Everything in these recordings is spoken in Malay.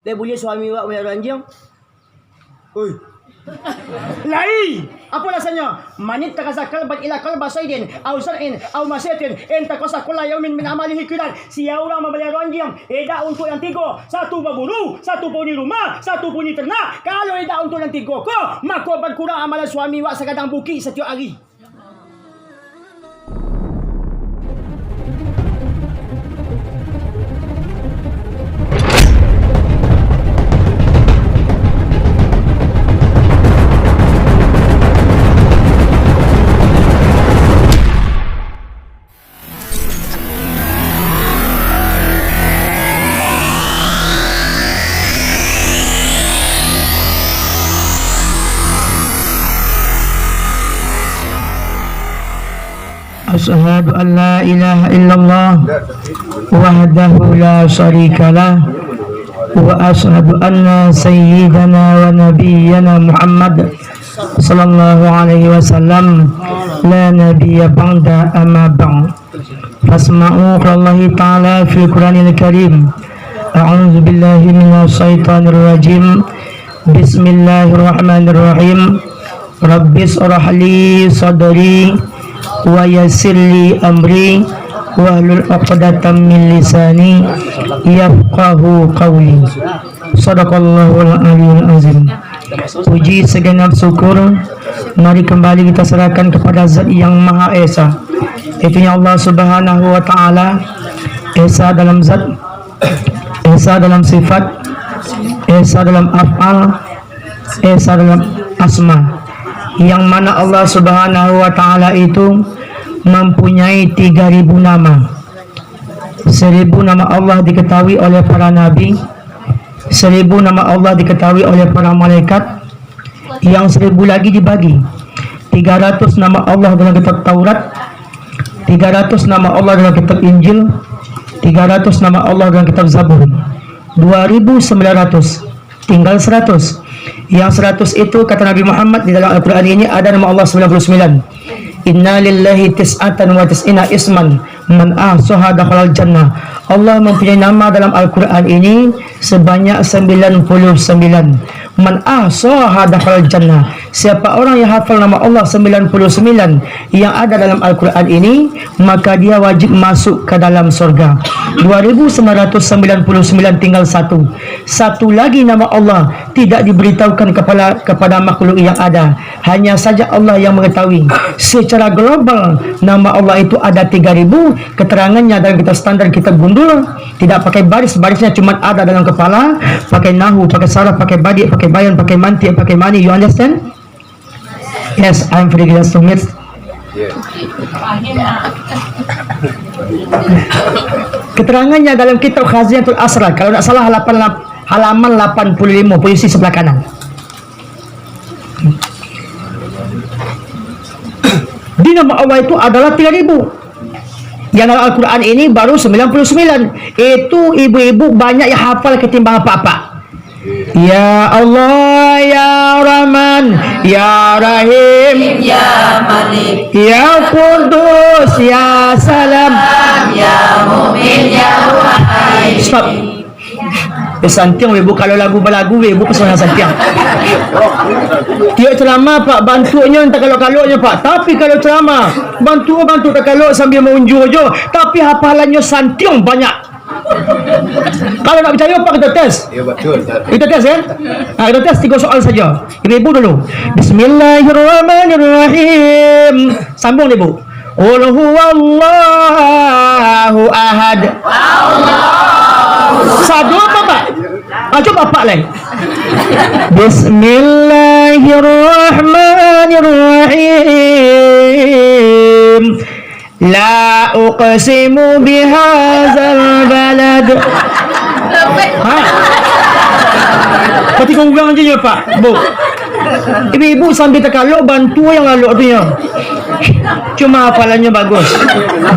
Dia boleh suami awak punya ranjang. Oi. Lai, apa rasanya? Manit takasa kalbat ila kalba saidin au sar'in au masyatin in takasa kulla yaumin min amalihi kiran. Siapa orang membayar ranjang? Eda untuk yang tiga. Satu berburu, satu bunyi rumah, satu bunyi ternak. Kalau eda untuk yang tiga ko, maka berkurang amalan suami awak sekadang bukit setiap hari. Asyhadu an la ilaha illallah wahdahu la syarika lah wa asyhadu anna sayyidana wa nabiyyana Muhammad sallallahu alaihi wasallam la nabiyya ba'da amma ba'd. Fasma'u qaulallahi ta'ala fil Qur'anil Karim. A'udzu billahi minasy syaithanir rajim. Bismillahirrahmanirrahim. Rabbis shrah li sadri wa yassirli amri wahlul 'uqdatam min lisani yafqahu qawli. Shadaqallahul aliyyul azim. Puji segenap syukur mari kembali kita serahkan kepada Zat yang Maha Esa, itu Allah Subhanahu wa taala. Esa dalam zat, Esa dalam sifat, Esa dalam af'al, Esa dalam asma, yang mana Allah Subhanahu wa taala itu mempunyai 3000 nama. 1000 nama Allah diketahui oleh para nabi, 1000 nama Allah diketahui oleh para malaikat, yang 1000 lagi dibagi. 300 nama Allah dalam kitab Taurat, 300 nama Allah dalam kitab Injil, 300 nama Allah dalam kitab Zabur. 2900, tinggal 100. Yang 100 itu kata Nabi Muhammad di dalam Al-Quran ini ada nama Allah 99. Inna lillahi tis'atan wa tis'ina isman man ahsaha dakhalal jannah. Allah mempunyai nama dalam Al-Quran ini sebanyak 99. Man ahsaha dakhalal jannah. Siapa orang yang hafal nama Allah 99 yang ada dalam Al-Quran ini, maka dia wajib masuk ke dalam surga. 2999 tinggal satu. Satu lagi nama Allah tidak diberitahukan kepada makhluk yang ada. Hanya saja Allah yang mengetahui. Secara global nama Allah itu ada 3000. Keterangannya dalam kitab standar, kitab gundul, tidak pakai baris-barisnya, cuma ada dalam kepala, pakai nahu, pakai saraf, pakai badi, pakai bayan, pakai manti, pakai mani. You understand? Yes, I'm very glad to meet. Keterangannya dalam kitab Khazinatul Asrar, kalau tidak salah halaman 85, posisi sebelah kanan. Di nama Allah itu adalah 3000. Yang dalam Al-Quran ini baru 99. Itu ibu-ibu banyak yang hafal ketimbang apa-apa. Ya Allah, Ya Rahman, Ya Rahim, Ya Malik, Ya Qudus, Ya Salam, Ya Mu'min, Ya Wahid. Stop. Santiang ibu, kalau lagu balagu ibu pesona santiang. Tiap ceramah Pak bantunya entah kalau-kaloknya Pak. Tapi kalau ceramah bantu tak kalau sambil mengunjur je. Tapi hafalannya santiang banyak. Kalau nak percaya Pak, kita tes. Ya betul. Kita tes ya. Kita tes 3 soal saja. Ibu dulu. Bismillahirrahmanirrahim. Sambung ibu. Qul huwallahu ahad. Satu apa Pak? Coba Pak lain. Bismillahirrahmanirrahim. La uqsimu bihadzal balad. Ketika ulang aja ya Pak, Bu. Ibu-ibu sambil terkaluk bantu yang lalu tu ya. Cuma hafalannya bagus.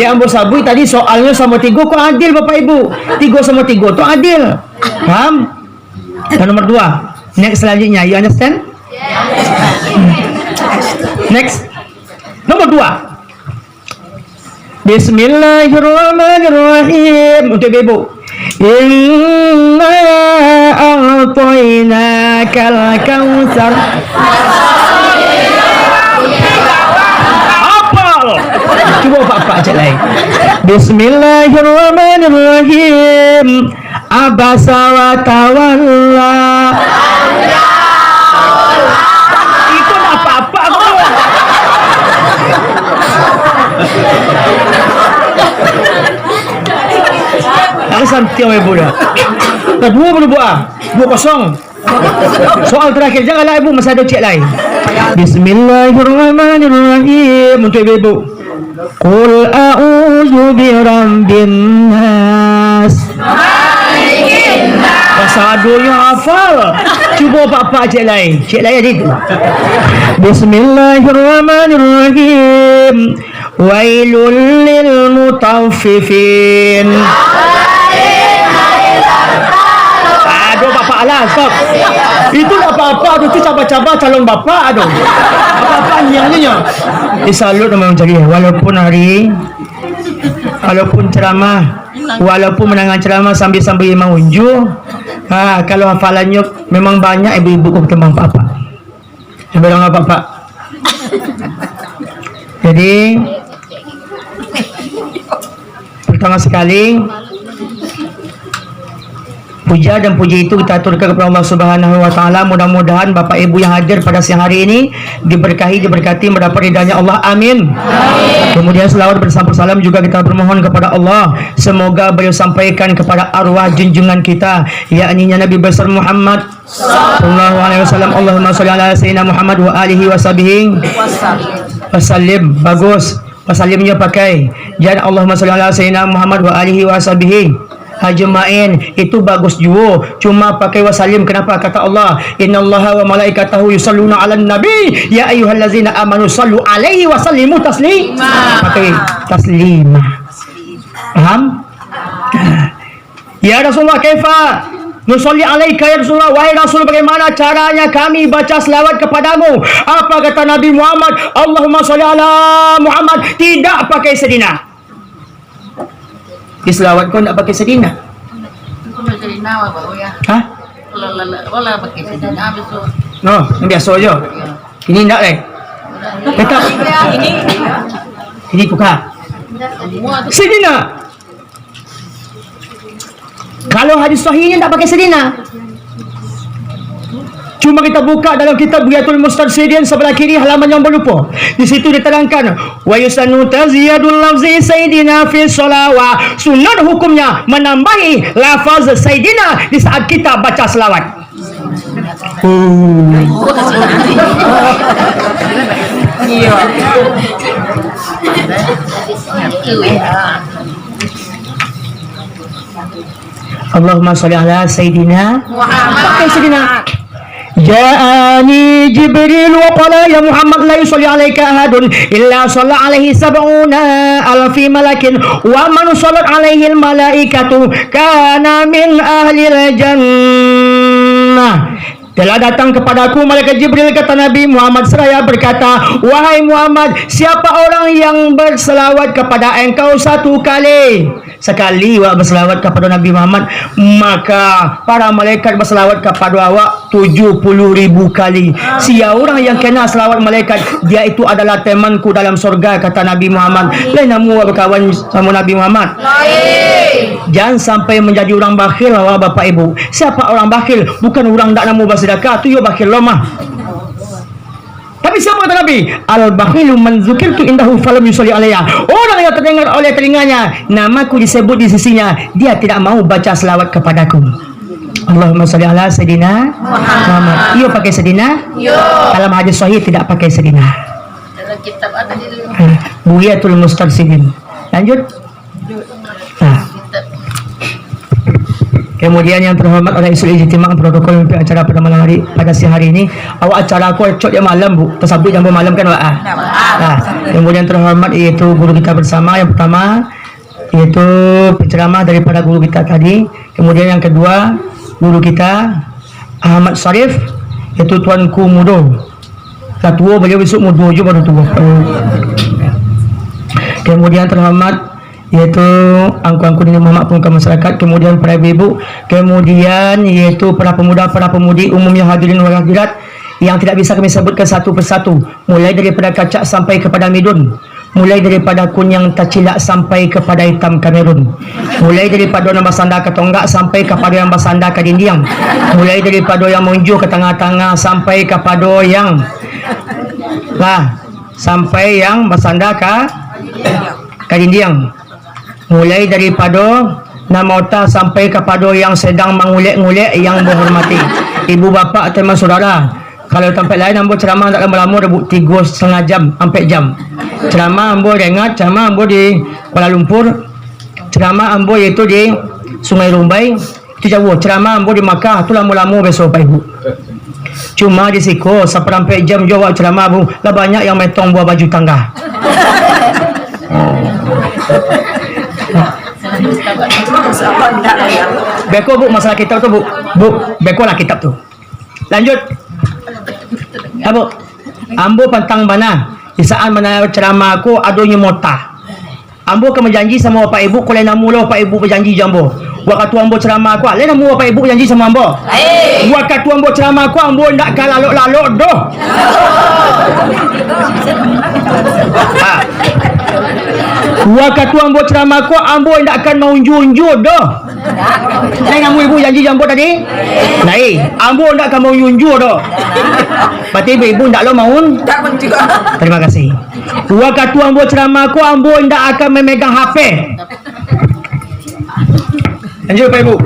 Dia ambil sabui tadi soalnya sama 3 kok adil Bapak Ibu. 3 sama 3 tu adil. Paham? Dan nomor 2. Next selanjutnya, you understand? Next. Nomor 2. Bismillahirrahmanirrahim. Untuk ibu. Inna a'tainakal kautsar. Apal. Cuba Pak cek lain. Bismillahirrahmanirrahim. Abasa wa tawalla. Itu apa-apa kok. Aku santai ibu dah. Kedua berbuah, 2-0. Soal terakhir, janganlah ibu masih ada cek lain. Bismillahirrahmanirrahim. Untuk ibu. Qul a'udzu birabbin nas. Bahasa adunya hafal. Cuba Pak cek lain. Cek lain itu. Bismillahirrahmanirrahim. Wailul lil mutaffifin. Aduh Bapak lah, stop. Itu apa-apa, itu cabar-cabar calon Bapak aduh. Apa-apa nyanyinya. Disalut memang jadi walaupun ceramah, walaupun menangan ceramah sambil-sambil imam unjuk. Kalau hafalannya memang banyak ibu-ibu ketimbang Bapak. Sebenarnya Bapak. Jadi pertama sekali puja dan puji itu kita aturkan kepada Allah Subhanahu wa taala. Mudah-mudahan Bapak Ibu yang hadir pada siang hari ini diberkahi, diberkati, mendapat ridhanya Allah. Amin. Kemudian selawat bersama salam juga kita bermohon kepada Allah, semoga beliau sampaikan kepada arwah junjungan kita, yakni Nabi besar Muhammad sallallahu alaihi wasallam. Allahumma shalli ala sayyidina Muhammad wa alihi wasallim. Wasallim. Bagus. Wasallimnya pakai. Jangan Allahumma shalli ala sayyidina Muhammad wa alihi wasallim. Ajmain itu bagus juga, cuma pakai wasallim. Kenapa? Kata Allah, innallaha wa malaikatahu yusalluna 'alan nabi ya ayyuhallazina amanu sallu 'alaihi wa sallimu taslima. Pakai taslima. Paham? Ya Rasulullah, kaifa nusalli 'alaika ya Rasulullah? Wahai Rasul, bagaimana caranya kami baca selawat kepadamu? Apa kata Nabi Muhammad? Allahumma shalli ala Muhammad. Tidak pakai sedina. Di selawat kau tak pakai sedina. Kau pakai sedina apa ya? Hah? Wala pakai sedina besok. No, yang biasa aja. Ini tak leh. Kata ini buka. Sedina. Kalau hadis sahihnya tak pakai sedina. Cuma kita buka dalam kitab Buyatul Mustarsyidin sebelah kiri halaman yang berlupa. Di situ diterangkan wa yusanu taziyadul lafzi sayyidina fi sholawat. Sunat hukumnya menambahi lafaz sayyidina di saat kita baca selawat. Allahumma sholli ala sayyidina Muhammad. Pakai sayyidina. Ja'ani Jibril wa qala ya Muhammad la yusalli alaika ahadun illa shalla alaihi sab'una alfi malakin wa man sallat alaihi al malaikatu kana min ahli al jannah. Telah datang kepadaku malaikat Jibril, kata Nabi Muhammad seraya berkata, wahai Muhammad, siapa orang yang berselawat kepada engkau satu kali, sekali awak berselawat kepada Nabi Muhammad, maka para malaikat berselawat kepada awak 70,000 kali. Siapa orang yang kena selawat malaikat, dia itu adalah temanku dalam surga, kata Nabi Muhammad. Lain namu berkawan sama Nabi Muhammad. Jangan sampai menjadi orang bakhil awak Bapak Ibu. Siapa orang bakhil? Bukan orang tak namu bersedekah, tu yo bakhil lemah. Tapi siapa kata Nabi? Al-bakhilu man dzukirtu indahu falam yusalli alayya. Orang yang terdengar oleh telinganya namaku disebut di sisinya, dia tidak mau baca selawat kepadaku. Allahumma shalli ala sayyidina Muhammad. Iyo pakai sedina? Yo. Dalam hadis sahih tidak pakai sedina. Dalam kitab ada di Buyatul Mustarsyidin. Lanjut. Nah. Kemudian yang terhormat oleh Isul Ijtima' protokol untuk acara pada malam hari, pada siang hari ini. Awak acara aku cok yang malam bu, tersabit yang malam kan awak. Nah, kemudian terhormat yaitu guru kita bersama. Yang pertama yaitu penceramah daripada guru kita tadi. Kemudian yang kedua guru kita Ahmad Syarif, yaitu Tuanku Mudo. Dah tua beliau besok mudo je baru tua. Kemudian terhormat yaitu angku-angku ini memaklumkan masyarakat, kemudian para ibu, kemudian yaitu para pemuda, para pemudi umum yang hadirin wal hadirat yang tidak bisa kami sebutkan satu persatu, mulai daripada kacak sampai kepada midun, mulai daripada kunyang tacilak sampai kepada hitam Kamerun, mulai daripada yang bersandar ke tonggak sampai kepada yang bersandar ke dinding, mulai daripada yang munjuk ke tengah-tengah sampai kepada yang sampai yang bersandar ke dinding, mulai daripada nama otak sampai kepada yang sedang mengulek-ngulek yang berhormati. Ibu bapa teman saudara, kalau tempat lain ambo ceramah tak lama-lama dah 3,5 jam, 4 jam. Ceramah ambo dengar, ceramah ambo di Kuala Lumpur, ceramah ambo iaitu di Sungai Rumbai, itu jauh. Ceramah ambo di Makkah, tu lama-lama besok Pak Ibu. Cuma di Siko, sampai jam jawab ceramah ambo, lah banyak yang metong buah baju tangga. Beko bu, masalah kitab tu bu, beko lah kitab tu. Lanjut. Abu, ambo pantang mana? Di saat mana ceramah aku adunya mota. Ambo akan berjanji sama bapak ibu, kalau nak mula bapak ibu berjanji jambo. Waktu ambo ceramah aku, lain nak mula bapak ibu berjanji sama ambo. Waktu ambo ceramah aku, ambo nak kalalok-lalok doh. Waktu ambo ceramah aku, ambo nak akan mau unju-unju doh. Lain nak mula ibu janji jambo tadi? Naik, ambo nak akan mau unju doh. Berarti ibu tak lo maun? Tak pun juga. Terima kasih. Waktu ambo ceramah aku, ambo tak akan memegang HP. Lanjut Pak Ibu.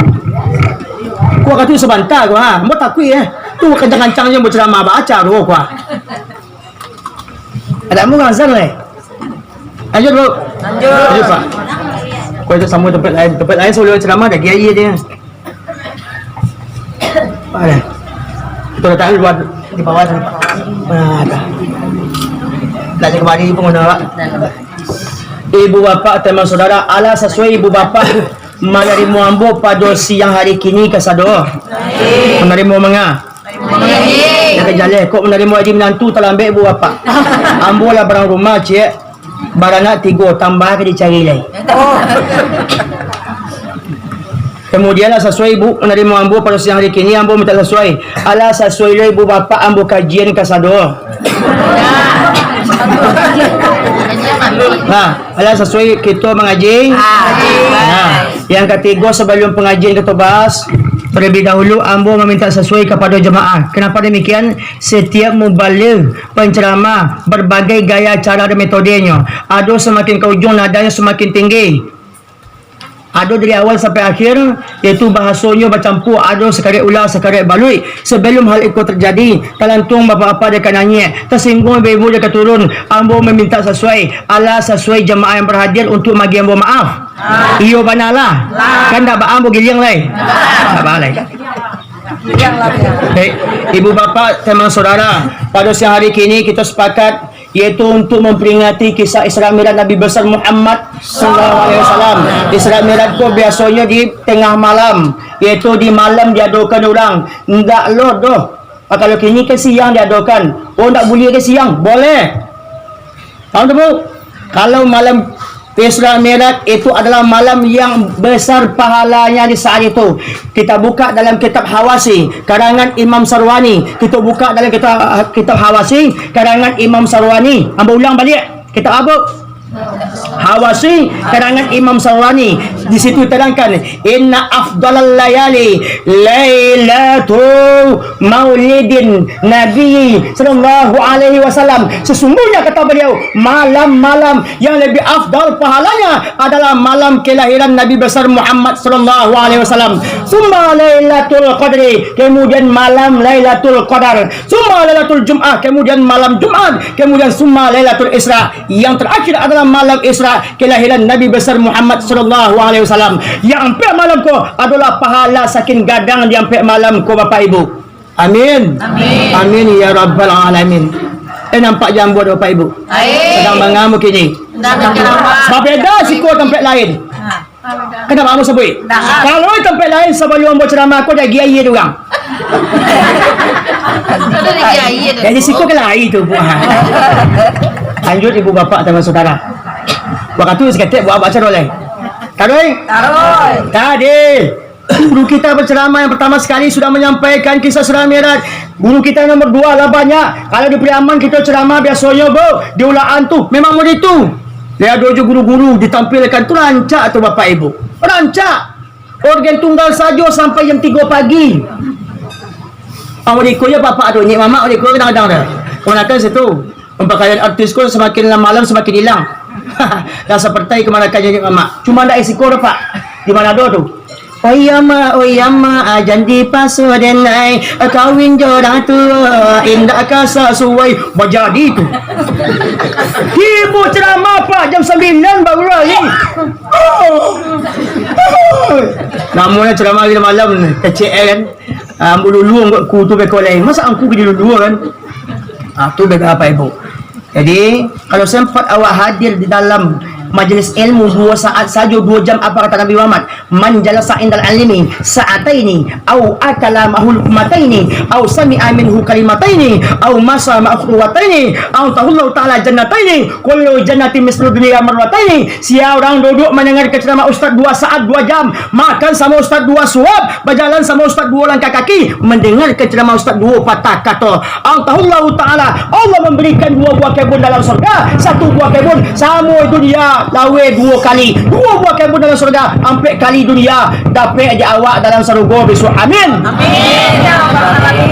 Ku kata sebentar ku ha. Ambo takui Tu kencang-kencangnya ambo ceramah baca tu ku. Ada ambo ngazan le. Lanjut Bu. Lanjut Pak. Ku itu sambung tempat lain sebelum ceramah dah kiai dia. Ada. Itu letak luar di bawah sana. Ada. Lagi kembali pengguna Pak. Ibu bapa teman saudara, ala sesuai ibu bapa menerima ambo pada siang hari kini kesado. Menerima menga. Nak jalan kok menerima di menantu terlambat ibu bapa. Ambo lah barang rumah cik. Barang 3 tambah ke dicari lagi. Kemudianlah sesuai ibu menerima ambo pada siang hari kini, ambo minta sesuai. Ala sesuai lah ibu bapa ambo kajian kesado. Ala sesuai kita mengaji. Yang ketiga sebelum pengajian kita bahas, terlebih dahulu ambo meminta sesuai kepada jemaah. Kenapa demikian? Setiap mubaligh, penceramah, berbagai gaya cara dan metodenya. Ada semakin ke ujung nadanya semakin tinggi. Ada dari awal sampai akhir, iaitu bahasanya bercampur, ada sekarat ular, sekarat balui. Sebelum hal itu terjadi, talantung bapa-bapa dia akan nanya, tersinggung ibu dia akan turun. Ambo meminta sesuai, ala sesuai jemaah yang berhadir untuk bagi ambo maaf. Iyo banalah. Kan dah ambo giling lai. Tak balai. Baik, ibu bapa, teman saudara, pada siang hari kini kita sepakat iaitu untuk memperingati kisah Isra Mi'raj Nabi besar Muhammad sallallahu alaihi wasallam. Isra Mi'raj tu biasanya di tengah malam, iaitu di malam diadakan orang. Ndak lo doh. Kalau kini ke siang diadakan. Oh ndak boleh ke siang? Boleh. Tahu tu Bu? Kalau malam Isra Mi'raj itu adalah malam yang besar pahalanya di saat itu. Kita buka dalam kitab Hawasi karangan Imam Sarwani. Kita buka dalam kitab Hawasi karangan Imam Sarwani. Ambo ulang balik. Kitab apa? Hawasi karangan Imam Sarwani. Di situ terangkan inna afdalal layali lailatul maulidin Nabi sallallahu alaihi wasallam. Sesungguhnya kata beliau, malam-malam yang lebih afdal pahalanya adalah malam kelahiran Nabi besar Muhammad sallallahu alaihi wasallam. Summa lailatul qadri, kemudian malam Lailatul Qadar. Summa lailatul Jum'ah, kemudian malam Jumat. Kemudian summa lailatul Isra, yang terakhir adalah malam Isra kelahiran Nabi besar Muhammad sallallahu alaihi wasallam. Yang ampe malam ko adalah pahala saking gadang di ampe malam ko Bapak Ibu. Amin. Amin. Amin ya rabbal alamin. Nampak jambu Bapak Ibu? Sedang mengamuk kini. Berbeza siko tempat lain. Kenapa kamu sebut? Kalau tempat lain sebelum ambo ceramah aku dah giai orang. Jadi siko ke lain tu buah. Lanjut ibu bapa teman saudara. Waktu seketik buat baca oleh. Taruh. Tadi guru kita berceramah yang pertama sekali sudah menyampaikan kisah Isra Mi'raj. Guru kita nomor 2 lah banyak. Kalau di Priaman kita ceramah biasanya diulaan tu memang begitu. Dia ada guru-guru ditampilkan tu rancak tu bapak ibu. Rancak. Organ tunggal saja sampai jam 3 pagi. Mereka ya bapak tu nyik mamak mereka kadang-kadang dah. Kemanakah situ? Pakaian artis ko semakin malam semakin hilang. Dan seperti kemanakah nyik mamak. Cuma ada isiko pak. Di mana ada tu? Oh iya ma janji pasu denai kawin jodoh tua indah kasa suai berjadi tu. Ibu ceramah pak jam 9 baru lagi. Namanya ceramah kita malam ni kecil kan. Ambu dulu aku tu beko lain. Masa aku pergi dulu kan? Tu beko apa ibu? Jadi kalau sempat awak hadir di dalam majlis ilmu 2 saat saja 2 jam apa kata Nabi Muhammad man jalasa indal alimi sa'ataini au akala mahul mataini au sami'a minhu kalimataini au masa ma'khruwataini au tahullahu ta'ala jannataini kullu jannatin mislu dunya marwataini. Siapa orang duduk mendengar ceramah ustaz 2 saat 2 jam, makan sama ustaz 2 suap, berjalan sama ustaz 2 langkah kaki, mendengar ceramah ustaz 2 patah kata. Au tahullahu ta'ala Allah memberikan 2 buah kebun dalam surga, 1 buah kebun sama dunia lawe 2 kali, 2 buah kebun dalam surga sampai kali dunia dapat aja awak dalam surga besok. Amin.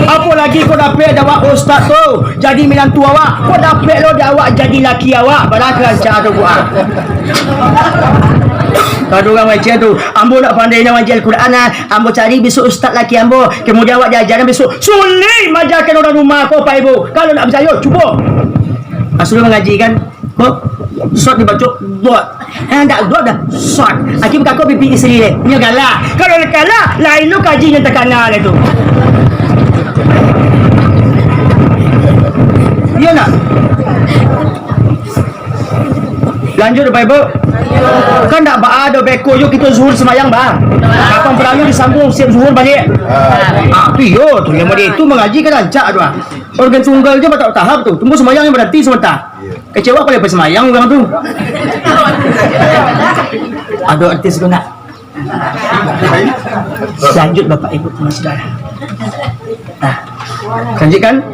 Apa lagi kau dapat awak ustaz tu jadi menantu awak, kau dapat lo awak jadi laki awak barakah cara doa. Kalau orang macam tu, ambo nak pandai nak mengajar Al-Quran, ambo cari besok ustaz laki ambo, kemudian awak diajarkan besok sulit mengajarkan orang rumah kau pak ibu. Kalau nak percaya cuba. Suruh mengaji kan, shot dibaca buat tak buat dah shot hakim kakak pipi isteri dia punya galak. Kalau dia galak lain lu kajinya tekanan itu iya nak lanjut Bapak Ibu kan tak ada beko yuk kita zuhur semayang bah kapan perangnya disambung siap zuhur balik iyo tu yang itu mengaji kan rancak tu organ tunggal je tak tahap tu tunggu semayang yang berhenti sebentar. Kecewa kalau lepas semayang orang tu. Ada artis tu nak. Lanjut Bapak Ibu teman saudara. Lanjutkan.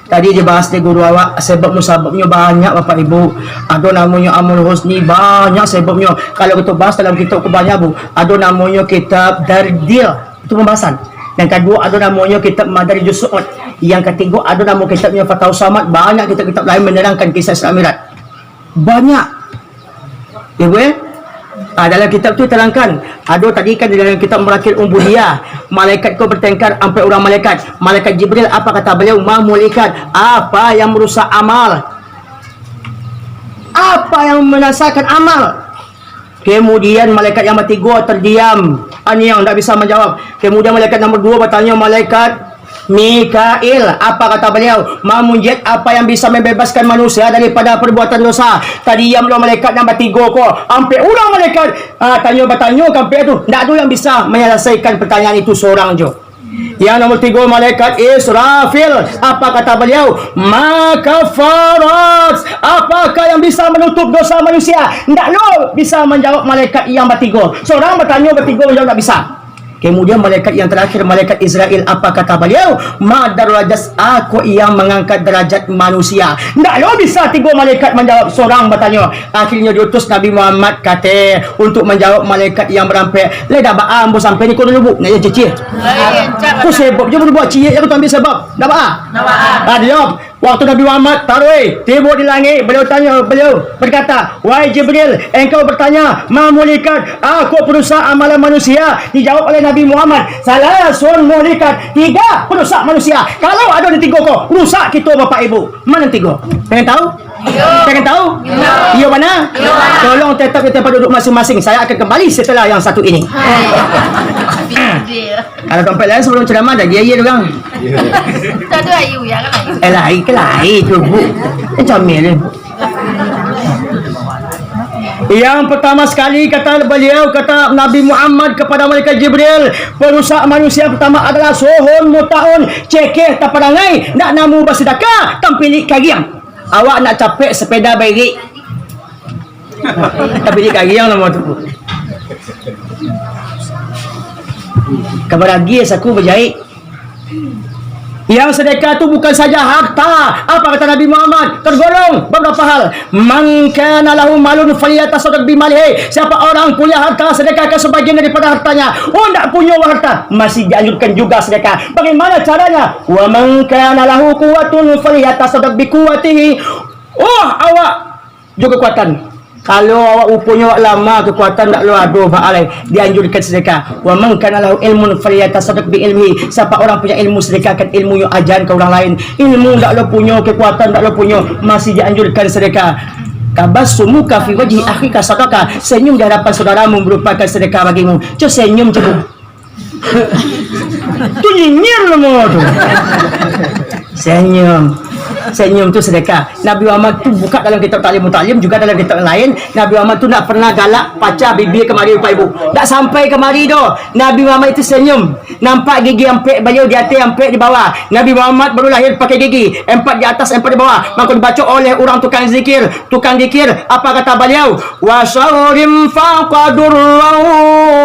Tadi dia bahas di guru awak sebab musababnya banyak Bapak Ibu. Ada namanya Amul Husni banyak sebabnya. Kalau kita bahas dalam kitab kebanyak Bu, ada namanya kitab Dardil itu pembahasan. Yang kedua ada namanya kitab Madarijus Su'ud. Yang ketiga ada nama kitabnya Fatahus Samad. Banyak kitab-kitab lain menerangkan kisah Isra Mi'raj. Banyak. Ya Bu ya? Dalam kitab tu terangkan. Ada tadi kan dalam kitab Merakil Umbudiyah. Malaikat kau bertengkar sampai orang malaikat. Malaikat Jibril apa kata beliau? Mamulikat. Apa yang merusak amal? Apa yang menasakan amal? Kemudian malaikat yang ketiga terdiam. Ini yang tak bisa menjawab. Kemudian malaikat nombor 2 bertanya malaikat Mikail, apa kata beliau? Mamunjat apa yang bisa membebaskan manusia daripada perbuatan dosa. Tadi yang belum malaikat nombor 3 kok. Sampai ulang malaikat bertanya sampai tu. Tak ada yang bisa menyelesaikan pertanyaan itu seorang je. Yang nomor 3 malaikat Israfil, apa kata beliau? Makafarat, apakah yang bisa menutup dosa manusia? Tak lo bisa menjawab malaikat yang bertiga. Seorang bertanya bertiga menjawab tak bisa. Kemudian malaikat yang terakhir, malaikat Israel, apa kata beliau? Madarajat aku yang mengangkat derajat manusia. Tak lo bisa 3 malaikat menjawab. Seorang bertanya. Akhirnya diutus Nabi Muhammad kata untuk menjawab malaikat yang berampai. Dah baam bo sampai ni kau dulu bu. Nak ya cicit. Kau sebab je boleh buat cicit aku tu ambil sebab. Dah baam. Dia jawab. Waktu Nabi Muhammad taruh tiba di langit, beliau berkata, wahai Jibril, engkau bertanya, mamulikat aku perusak amalan manusia. Dijawab oleh Nabi Muhammad, salasun mulikat, 3 perusak manusia. Kalau ada di 3 kau, rusak kita Bapak Ibu. Mana 3? Pengen tahu? Pengen tahu? Iya mana? Tolong tetap di tempat duduk masing-masing. Saya akan kembali setelah yang satu ini. Kalau tempat lain sebelum ceramah dah dia orang. Tak ada ayu ya kan ayu. Lain tu Bu. Comel. Yang pertama sekali kata beliau, kata Nabi Muhammad kepada malaikat Jibril, perusak manusia pertama adalah sohon mutaun, cekeh tak perangai, nak namu bersedekah, tampilik kagiang. Awak nak capek sepeda baik. Tapi dia kaki yang nama tu. Kabar lagi aku berjahit. Yang sedekah itu bukan saja harta. Apa kata Nabi Muhammad? Tergolong beberapa hal. Man kana lahu malun falyatasaddaq bimalihi. Siapa orang punya harta, sedekahkan sebagian daripada hartanya. Oh, tak punya harta, masih dianjurkan juga sedekah. Bagaimana caranya? Wa man kana lahu quwwatun falyatasaddaq biquwwatihi. Oh, awak juga kekuatan. Kalau awak punya lama kekuatan tak lu aduh baalai, dianjurkan sedekah. Wa man kana lahu ilmun falyatasaddaq bi ilmihi. Siapa orang punya ilmu, sedekahkan ilmu yang ajarkan ke orang lain. Ilmu tak lu punya, kekuatan tak lu punya, masih dianjurkan sedekah. Kabassumuka fi wajhi akhika sadaqah. Senyum di hadapan saudaramu merupakan sedekah bagimu. Cuba senyum cuba. Tu nyinyir lu tu. Senyum tu sedekah. Nabi Muhammad tu buka dalam kitab Ta'lim juga dalam kitab lain. Nabi Muhammad tu nak pernah galak pacar bibir kemari Bapak Ibu. Tak sampai kemari doh. Nabi Muhammad itu senyum. Nampak gigi empek beliau di atas, empek di bawah. Nabi Muhammad baru lahir pakai gigi, empat di atas, empat di bawah. Maka dibaca oleh orang tukang zikir. Apa kata beliau? Wa syaurim faqadurrahu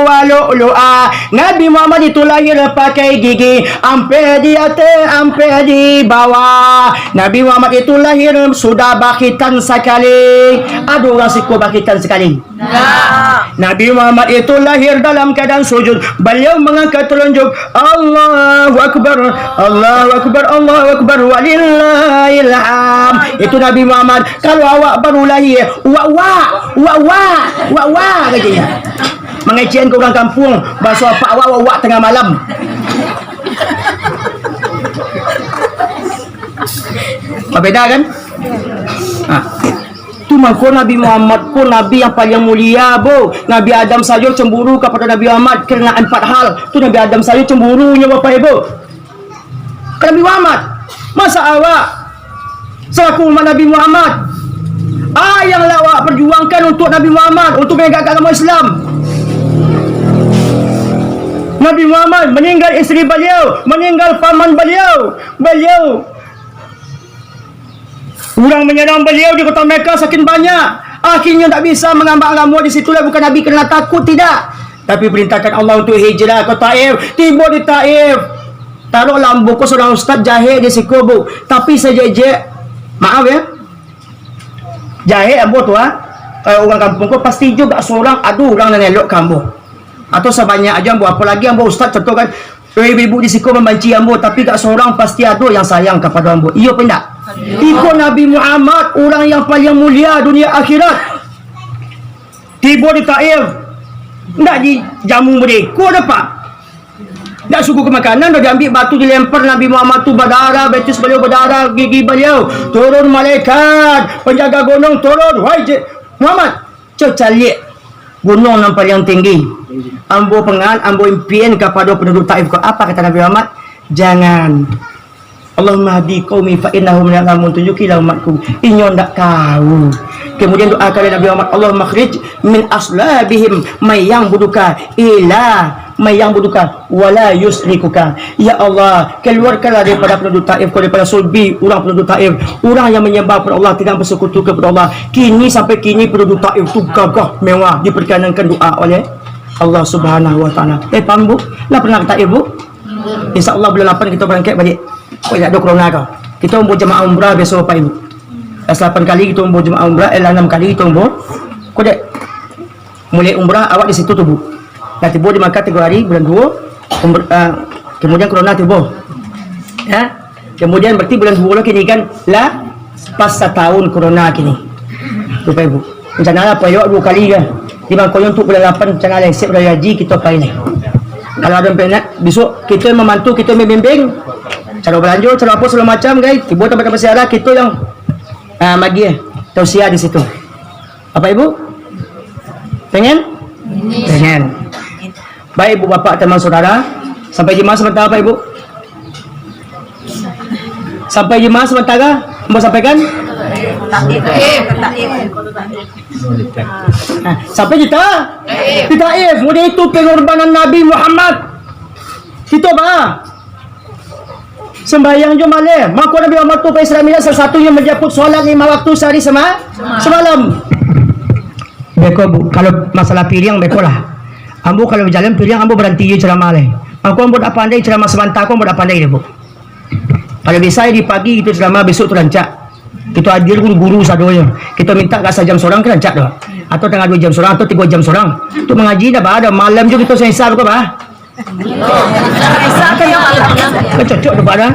wa lu'lu'a. Nabi Muhammad itu lahir pakai gigi, empek di atas, empek di bawah. Nabi Muhammad itu lahir sudah bakitan sekali. Ada orang siku bakitan sekali? Tak. Nabi Muhammad itu lahir dalam keadaan sujud. Beliau mengangkat telunjuk. Allahu Akbar, Allahu Akbar, Allahu Akbar, walillahil hamd. Itu Nabi Muhammad. Kalau awak baru lahir, wak katanya. Mengajian ke orang kampung, bahasa apa awak tengah malam. Beda kan? Tu mako Nabi Muhammad pun Nabi yang paling mulia, bu. Nabi Adam saja cemburu kepada Nabi Muhammad kerana 4 hal. Tu Nabi Adam saja cemburunya Bapak Ibu. Ke Nabi Muhammad. Masa awak selaku umat Nabi Muhammad, yang awak perjuangkan untuk Nabi Muhammad, untuk menegakkan agama Islam. Nabi Muhammad meninggal isteri beliau, meninggal paman beliau. Orang menyerang beliau di kota Mekah saking banyak. Akhirnya tak bisa mengambil agama di situlah. Bukan Nabi kerana takut, tidak. Tapi perintahkan Allah untuk hijrah ke Taif. Tiba di Taif. Taruh lambu ko seorang ustaz jahit di siku, bu. Tapi sejejek, maaf ya, jahit ambo tu kalau orang kampung ko pasti juga seorang aduh orang nak elok kamu. Atau sebanyak aja ambo, apalagi ambo ustaz contoh kan, ibu di siku membenci ambo, tapi tak seorang pasti ada yang sayang kepada ambo. Iya pun tak? Tiba Nabi Muhammad, orang yang paling mulia dunia akhirat, tiba di Taif. Tak dijamu mereka dapat. Tak suku ke makanan, dah diambil batu dilempar Nabi Muhammad tu berdarah, betis beliau berdarah, gigi beliau. Turun malaikat, penjaga gunung turun. Wahai Muhammad, coba lihat gunung nampak yang tinggi. Ambo pengan, ambo impian kepada penduduk Taif. Apa kata Nabi Muhammad? Jangan. Allahumma hadi qaumi fa innahum la ya'lamun, tunjukilah umatku inyo ndak tahu. Kemudian doa kali Nabi Muhammad, Allahumma khrij min aslabihim may ya'buduka ila may ya'buduka wala yusrikuka. Ya Allah, keluarkanlah daripada penduduk Taif, daripada sulbi orang penduduk Taif, orang yang menyembah kepada Allah, tidak bersekutu kepada Allah. Sampai kini penduduk Taif tu gagah mewah, diperkenankan doa oleh Allah Subhanahu wa taala. Faham bu? Lah pernah ke Taif bu? Insya-Allah bulan 8 kita berangkat balik. Oh, tak ada corona kau. Kita umur jemaah umrah biasa Bapak Ibu. 8 kali kita umur jemaah umrah, 6 kali kita umur. Kau dek mulai umrah awak di situ tu bu. Dah tiba di Makkah 3 hari bulan 2. Kemudian corona tiba. Ya. Kemudian berarti bulan 2 kini kan lah pas setahun corona kini. Bapak Ibu. Rencana apa yo 2 kali kan. Di Bangkoyon untuk bulan 8 rencana lesep raya haji kita pakai ni. Kalau ada peminat besok kita membantu, kita membimbing cara berlanjut, cara apa segala macam guys. Tiba tempat bersiarah kita yang bagi tausiah di situ. Apa Ibu? Pengen? Baik Ibu Bapak teman saudara, sampai jemaah sementara Pak Ibu. Sampai jemaah sementara mau sampaikan? Sampai kita di Taif. Kemudian itu pengorbanan Nabi Muhammad. Kita sembahyang jumalah. Maka Nabi Muhammad tu Islam salah satunya menjemput solat 5 waktu sehari semalam. beko bu, kalau masalah piring beko lah. Ambo kalau berjalan piring ambo berhenti je ceramah leh. Aku ambo tak pandai ceramah sebentar aku ambo tak pandai deh bu. Kalau bisa di pagi kita ceramah besok tu rancak. Kita hadir guru sadonya. Kita minta kat jam seorang ke rancak dah. Atau tengah 2 jam seorang atau 3 jam seorang. Tu mengaji dah bah ada malam je kita sensar ke bah. Cocok tu bah dah.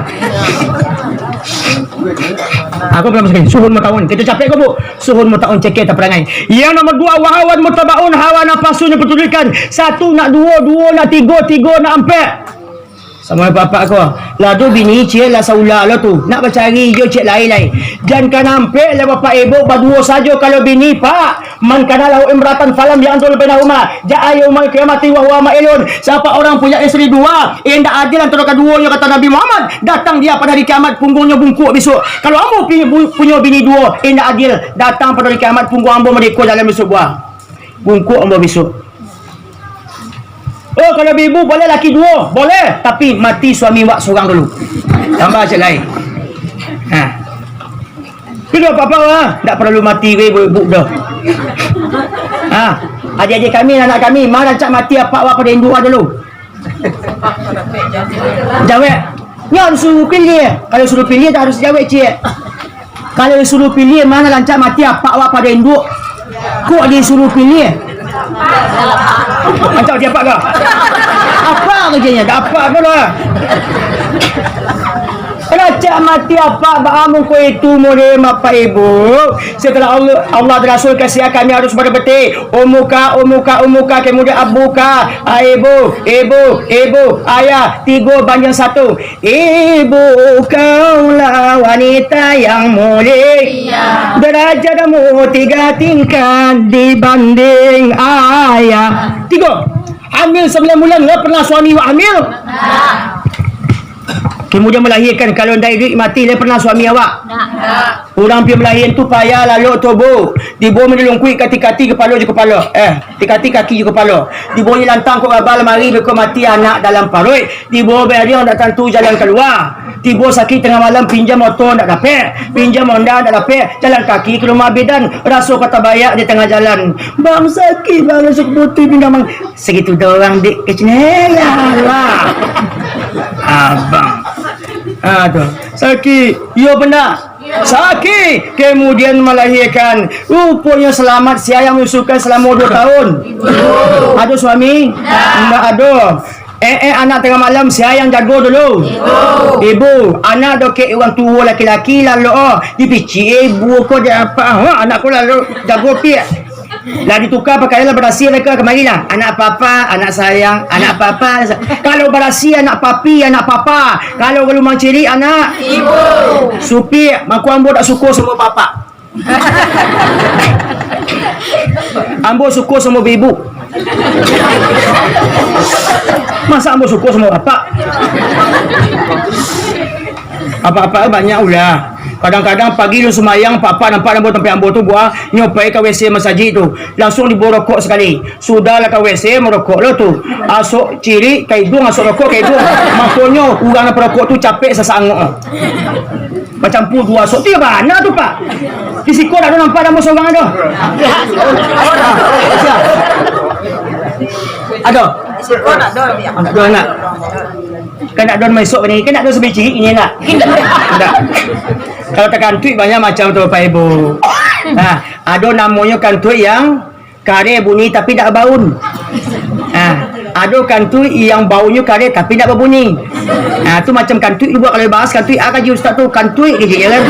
Aku belum sekali. Suhun mutaun. Kita capek ke bu? Suhun mutaun cekek tak perangai. Yang nombor 2 wahawan mutabaun hawa nafasunya petulikan. 1 nak 2, 2 nak 3, 3 nak 4. Sama bapak aku. Lalu bini cik lah saula lah tu. Nak bercari je cik lain-lain. Jangan kan nampak lah bapak ibu berdua saja kalau bini pak. Man kana lahu imratan falam ya'antul bainahuma. Ja'a yaumal qiyamati wa huwa ma'ilun. Siapa orang punya isteri 2, indah adil antara keduanya kata Nabi Muhammad. Datang dia pada hari kiamat punggungnya bungkuk besok. Kalau ambo punya bini 2, indah adil, datang pada hari kiamat punggung ambo mereka dalam besok buah. Bungkuk ambo besok. Oh kalau ibu boleh laki 2 boleh, tapi mati suami wak seorang dulu. Tambah cik lain. Ha. Tidak apa-apa lah. Tak perlu mati ibu dah. Ha. Adik-adik kami, anak kami, mana cak mati apa wak pada induk dulu. Jawab. Ni harus suruh pilih. Kalau suruh pilih tak harus jawab cik. Kalau suruh pilih mana lancak mati apa wak pada induk. Kok dia suruh pilih? Macam dia apa ke? Apa kerjanya? Tak apa ke lah. Raja mati apa ba'amu ku itu murim apa ibu. Setelah Allah dan Rasul kasih kami harus berbeti. Umuka kemudian abuka. Ibu ayah 3 banding 1. Ibu kaulah wanita yang mulia. Derajatmu 3 tingkat dibanding ayah. 3. Hamil 9 bulan enggak pernah suami wa hamil. Kemudian melahirkan, kalau dari duit mati dia pernah suami awak? Tak. Orang pergi melahirkan tu payah lalu tubuh. Dibawa menelungkui kaki kepala je kepala. Kaki je kepala. Dibawa ni lantang kau abal mari berkau mati anak dalam parut. Dibawa bayar nak tentu jalan keluar. Tiba sakit tengah malam pinjam motor tak dapat. Pinjam Honda tak dapat. Jalan kaki ke rumah bidan. Rasul kata bayak di tengah jalan. Bang sakit bang masuk putih pinjam bang. Segitu doang dik kecil lah. Abang. Aduh, sakit. Ya benar. Sakit. Kemudian melahirkan. Rupanya selamat siapa yang menyusukan selama 2 tahun. Ada suami? Tidak ada. Anak tengah malam siapa yang jaga dulu? Ibu. Anak dokek orang tua laki-laki lalu dipici ibu kau dia apa? Anak kau lalu jaga piak. Lah ditukar pakaian berasi mereka kemarilah. Anak papa, anak sayang, anak papa. Kalau berasi anak papi, anak papa. Kalau rumah ciri anak ibu. Supi, maku ambo tak suka sama papa. Ambo suka sama ibu. Masa ambo suka sama papa? Apa-apa banyak ulah. Kadang-kadang pagi lu semayang papa nampak rambut tempat ambo tu buah nyopai ke WC masjid tu. Langsung dibawa rokok sekali. Sudahlah ke WC merokok lo tu. Asuk ciri ke hidung, asuk rokok ke hidung. Makanya orang nak perokok tu capek sesanguk. Macam pu 2 asuk tu mana tu pak? Di siko ada nampak rambut seorang ada. Ada. Siko nak ada anak. Kan nak don masuk ni, kan nak don sebiji ini nak. Tak. Kalau tak kantui banyak macam tu Bapak Ibu. Nah, ada namanya kantui yang kare bunyi tapi tak baun. Ada kantui yang baunya kare tapi tak berbunyi. Tu macam kantui buat kalau bahas kantui kaji ustaz tu kantui dia kan.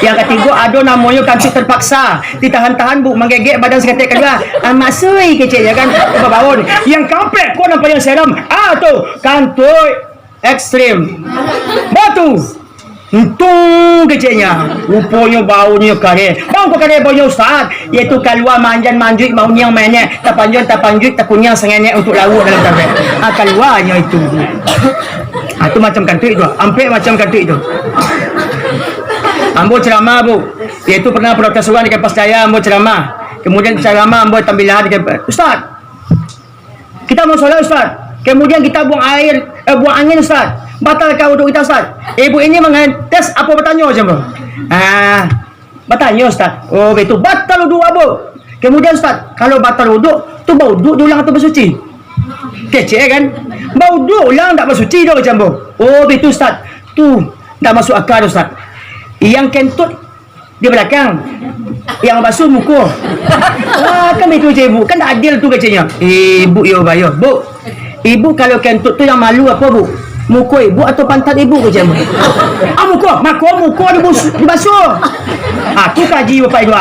Yang ketiga ada namanya kantui terpaksa. Ditahan-tahan bu menggegek badan seketika kedua. Masui kecil ya kan. Baun. Yang kampret kau nampak yang seram. Tu kantui ekstrim. Batu. Untung kecilnya. Rupanya baunya kare. Bau kau kare baunya ustaz. Iaitu keluar manjan-manjuit maunya yang mainnya. Tak panjut, tak kunyang sengenek untuk lauk dalam kafe. Keluarnya itu. Itu macam kantui tu. Hampir macam kantui tu. Ambo ceramah bu. Iaitu pernah protes orang di kampus saya. Ambo ceramah. Kemudian ceramah ambo tampilan di kampus. Ustaz. Kita mau solat ustaz. Kemudian kita buang air, buang angin ustaz. Batalkah untuk kita ustaz? Ibu ini mengetes apa bertanya macam tu? Bertanya ustaz. Oh betul. Batal dua bu. Kemudian Ustaz, kalau batal wuduk, tu bau wuduk diulang atau bersuci? Kecek kan? Bau wuduk ulang tak bersuci dia macam oh, betul Ustaz. Tu tak masuk akal Ustaz. Yang kentut di belakang, yang basuh muka. Kan itu je ibu. Kan tak adil tu keceknya. Ibu yo bayo. Bu. Ibu kalau kentut tu yang malu apa bu? Muka ibu atau pantat ibu ke macam? Muka dibasuh. Tu kaji bapak ibu.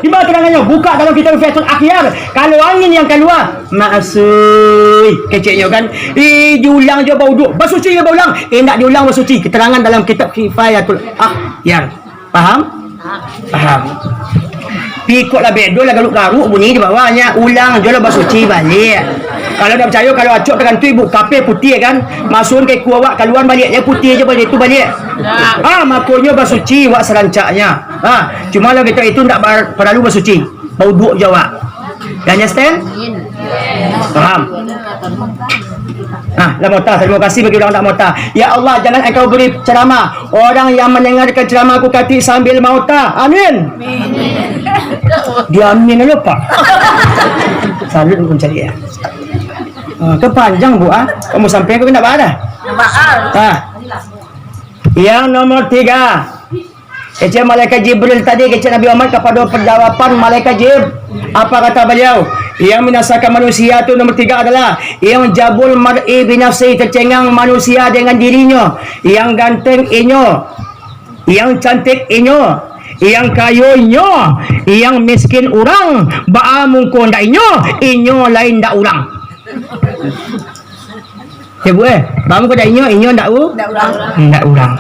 Di mana terangannya? Buka dalam kitab Fathul Akhyar. Kalau angin yang keluar, maksud keceknya kan. Diulang je bau duk. Bersuci je bau ulang. Tak diulang bersuci. Keterangan dalam kitab Kifayatul Akhyar. Faham? Faham. Pikutlah bedol lah garuk-garuk bunyi di bawahnya. Ulang je lah bersuci balik. Kalau tak percaya, kalau acuk dengan tu ibu kapir putih kan. Masuk ke kuah wak keluar balik. Yang putih je balik tu balik. Makanya bersuci wak serancaknya. Cuma lah kita itu tak perlu bersuci. Bau duk je wak. You understand? Faham? Lamota, terima kasih bagi orang tak mota. Ya Allah, jangan engkau beri ceramah orang yang mendengarkan ceramah aku kati sambil mauta. Amin. Dia amin aja Pak. Salut pun cari ya. Kepanjang bu kamu sampai aku nak ada. Yang nomor 3. Kecil malaikat Jibril tadi, kecil Nabi Muhammad kepada penjawapan malaikat Jibril. Apa kata beliau? Yang minasakan manusia itu nomor 3 adalah yang jabul mar'i binafsi, tercengang manusia dengan dirinya. Yang ganteng inyo, yang cantik inyo, yang kayu inyo, yang miskin orang, ba'a mungko ndak inyo lain ndak orang. Bu ba'a mungko ndak inyo ndak orang.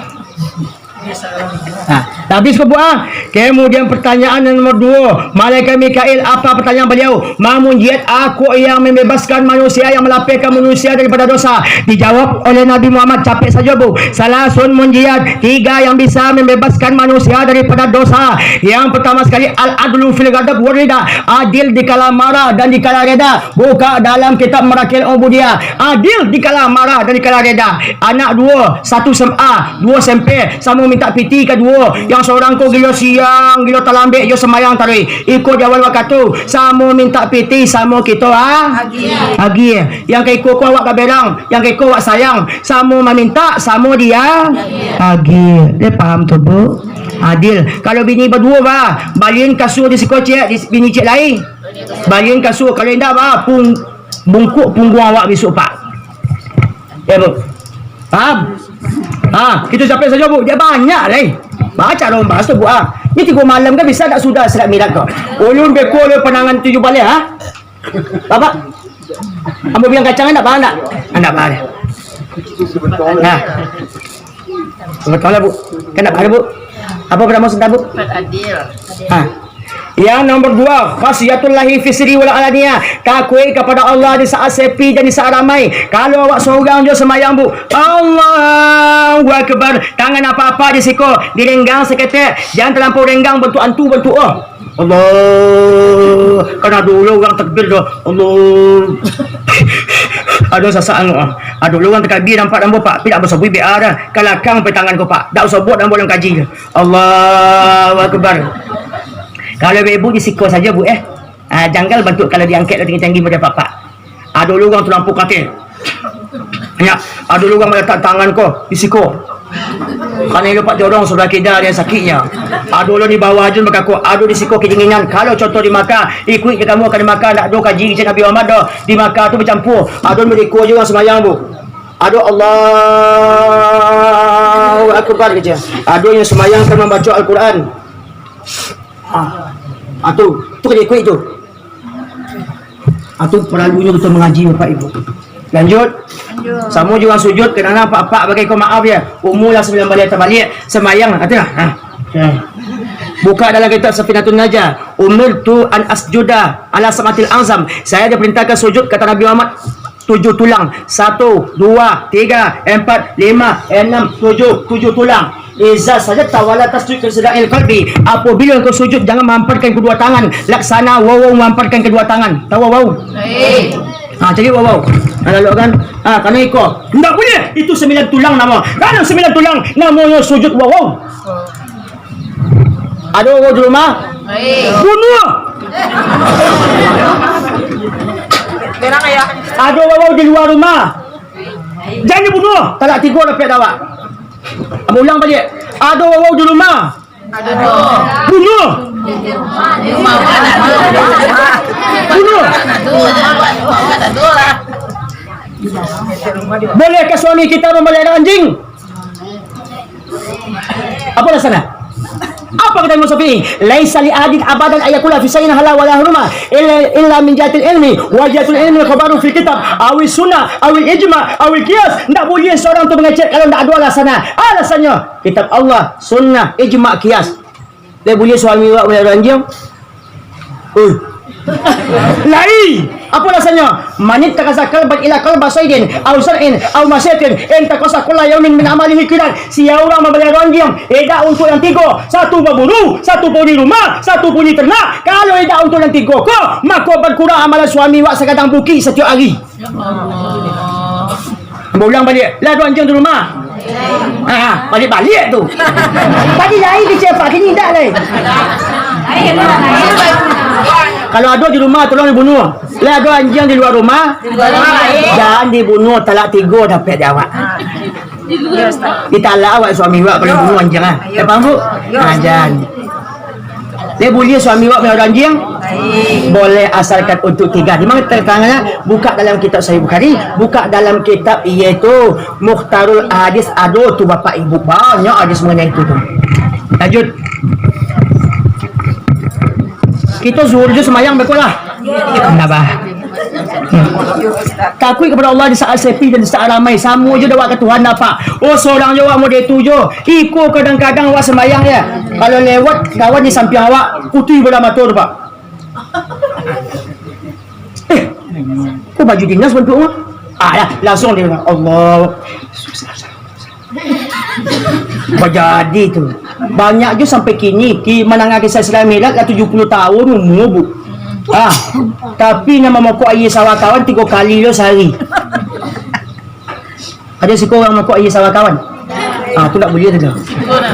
Habis ke buah. Kemudian pertanyaan nomor 2, malaikat Mikail, apa pertanyaan beliau? Mamunjiat aku yang membebaskan manusia, yang melapihkan manusia daripada dosa. Dijawab oleh Nabi Muhammad, capek saja bu. Salasun munjiat, 3 yang bisa membebaskan manusia daripada dosa. Yang pertama sekali, al-adlu fil ghadab warida, adil di kala marah dan di kala reda. Buka dalam kitab Marakil Ubudiyah, adil di kala marah dan di kala reda. Anak 2, 1 SMA, 2 SMP, sama minta piti kedua. Yang seorang kau gila siang, gila talambik je semayang tadi. Ikut jawal waktu. Sama minta piti sama kita Agi. Yang kau ikut kau awak kaberang, yang kau ikut awak sayang. Sama meminta, sama dia Agi. Dia faham tu bu? Adil. Kalau bini berdua balin kasur di sikocek di bini cik lain. Balin kasur kalau tidak bungkuk punggung awak besok pak. Ya bu. Faham? Kita capek saja bu. Dia banyak lah. Baca dong bahas tu bu. Ni 3 malam kan bisa tak sudah serat mirat kau. Ulun beko le penangan 7 balik Bapak. Ambo bilang kacang nak bahan tak? Tak bahan. Betul lah bu. Kan nak bahan bu. Apa bernama sebentar bu? Adil. Yang nomor 2, khasiyatullahi fi sirri wal alaniyah, takut kepada Allah di saat sepi dan di saat ramai. Kalau awak seorang je semayang bu, Allahu Akbar, tangan apa-apa di siko, direnggang seketik, jangan terlampau renggang bentuk antu bentuk Allah. Karena dulu orang takbir dah Allah. Ada sasaan ada dulu orang takbir nampak dan pak, tidak bersabui biar dah. Kalakang pe tangan kau pak, tak usah buat dan boleh kaji. Allahu Akbar. Kalau ibu di siko saja bu janggal bentuk kalau diangkat dah tinggi-tinggi pada pak. Ada dulu orang terlampau katil. Ya, ada dulu orang meletak tangan kau di siko. Kerana lupa dorong sudah kida dia sakitnya. Ada dulu di bawah aja berkaku, ada di siko kedinginan. Kalau contoh di Makkah, ikut je kamu akan di Makkah nak do kaji Nabi Muhammad dah. Di Makkah tu bercampur. Ada mereka je orang semayang bu. Ada Allahu Akbar je. Ada yang semayang kan membaca Al-Quran. Tu kena ikut itu. Tu perlunya betul mengaji bapak ibu. Lanjut. Sama juga sujud kerana pak-pak bagi kau maaf ya. Umurlah 9 balik terbalik semayang katalah. Buka dalam kitab Safinatun Najah. Umirtu an asjuda ala samatil azam. Saya diperintahkan sujud kata Nabi Muhammad 7 tulang. 1, 2, 3, 4, 5, 6, 7 tulang. Iza saja tawala tasjud keseda'il qalbi. Apabila kau sujud jangan mamparkan kedua tangan. Laksana wawaw mamparkan kedua tangan. Tahu wawaw? Jadi wawaw. Lalu kan kerana ikut. Tak boleh. Itu 9 tulang nama. Kerana 9 tulang namanya sujud wawaw. Ada wawaw di rumah? Bunuh. Berang ya. Ada wawau di luar rumah. Jangan dibunuh. Talak 3 dapat awak. Abu ulang balik. Ada wawau di rumah. Bunuh. Bunuh. Bolehkah suami kita memelihara anjing? Apa alasannya? Apa kata Imam Syafi'i? Laisa li adin abadan ayakula fi sayyin halal wala haruma illa min jatil ilmi wa jatul ilmi khabaru fil kitab awi sunnah awi ijma awi qiyas. Tak boleh seorang tu mengecek kalau tak ada alasannya. Alasannya kitab Allah, sunnah, ijma, qiyas. Dia boleh suami awak melihara anjing? Lai. Apa alasannya? Manit takaza kalban ila kalba saydin aw sar'in aw masyatin in takasa kullu yawmin min amalihi kiran. Si orang memelihara anjing, edak untuk yang 3. 1 berburu, 1 pun di rumah, 1 pun di ternak. Kalau edak untuk yang 3 ko, maka berkurang amalan suami wak sekadang bukit setiap hari. Ulang balik. Lah ada anjing di rumah. Balik-balik tu. Tadi lain dia cepat, kini tak lain. Kalau ada di rumah tolong dibunuh. Lah ada anjing di luar rumah, jangan dibunuh. Talak 3 dapat jawab. Kita lah awak suami awak kalau bunuh anjing ah. Faham bu? Jangan. Dia boleh suami awak melihara anjing? Boleh asalkan untuk 3. Di mana terkangannya? Buka dalam kitab Sahih Bukhari, buka dalam kitab iaitu Mukhtarul Hadis. Ada tu bapak ibu banyak hadis mengenai itu tu. Lanjut. Kita zuhur je semayang betul lah. Kenapa? Takut kepada Allah di saat sepi dan di saat ramai. Sama je dah ke Tuhan nampak. Oh seorang je awak model tu je. Ikut kadang-kadang awak semayang ya. Kalau lewat kawan di samping awak, putih bola mata tu pak. Kok baju dinas bentuk mah? Dah langsung dia bilang Allah. Berjadi tu. Banyak je sampai kini menangah kisah Islam Milad dah 70 tahun umur bu. Tapi nama makuk air sawah kawan 3 kali je sehari. Ada si korang makuk air sawah kawan. Tu tak boleh tu.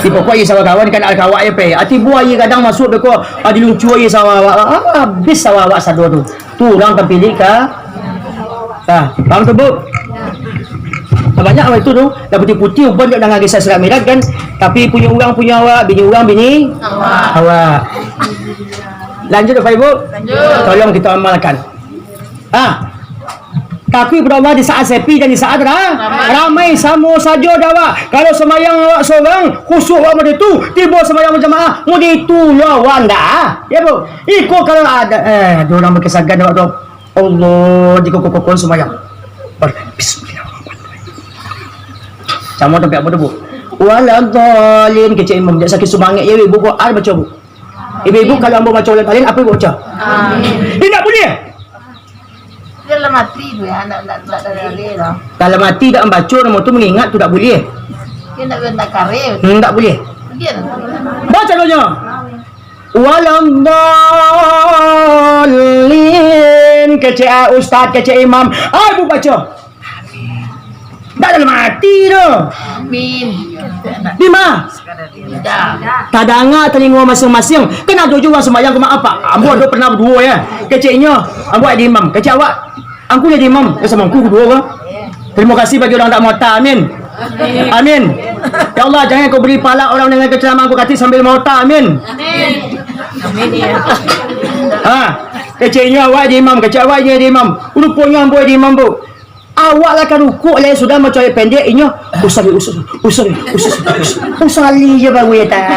Si pokok air sawah kawan kan al-kawak air pe. Ati buah air kadang masuk dekat ada lucu air sawah awak. Habis sawah awak satu tu. Tu orang terpilih kah? Faham tu bu? Banyak awak itu tu dah putih-putih uban dah dengan kisah Islam Milad kan. Tapi punya orang punya awak, bini orang bini awak. Lanjut Bapak Ibu. Tolong kita amalkan. Takut kepada Allah di saat sepi dan di saat ramai sama saja dah. Kalau semayang awak seorang, khusyuk awak mudi tu, tiba semayang berjamaah, mudi tu lawan dah. Ya bu. Ikut kalau ada orang berkesagan awak tu. Allah dikokok-kokon semayang. Bismillahirrahmanirrahim. Sama tempat apa tu bu? Waladhalin kecil imam dia sakit semangat ya ibu kau baca bu. Ibu kalau ambo baca waladhalin apa ibu baca? Amin. Tidak boleh. Dalam mati tu ya, nak boleh lah. Dalam mati tak membaca nama tu mengingat tu tak boleh. Dia nak karya. Tak boleh. Dia Baca doanya. Waladhalin kecil ustaz kecil imam. Ibu baca. Tak dalam hati tu. Amin. 5. Dah. Tak dengar telinga masing-masing. Kena ada juga sembahyang ke mak apa? Ambo ada pernah berdua ya. Kecilnya ambo ada imam. Kecil awak aku jadi imam. Sama aku kedua ke? Terima kasih bagi orang tak mota. Amin. Amin. Ya Allah jangan kau beri pahala orang dengan kecelamaan aku kati sambil mota. Amin. Amin. Amin ya. Kecilnya awak jadi imam. Kecil awak jadi imam. Rupanya ambo jadi imam bu. Awak lah kan rukuk lah sudah macam ayat pendek ini usali je baru ya tak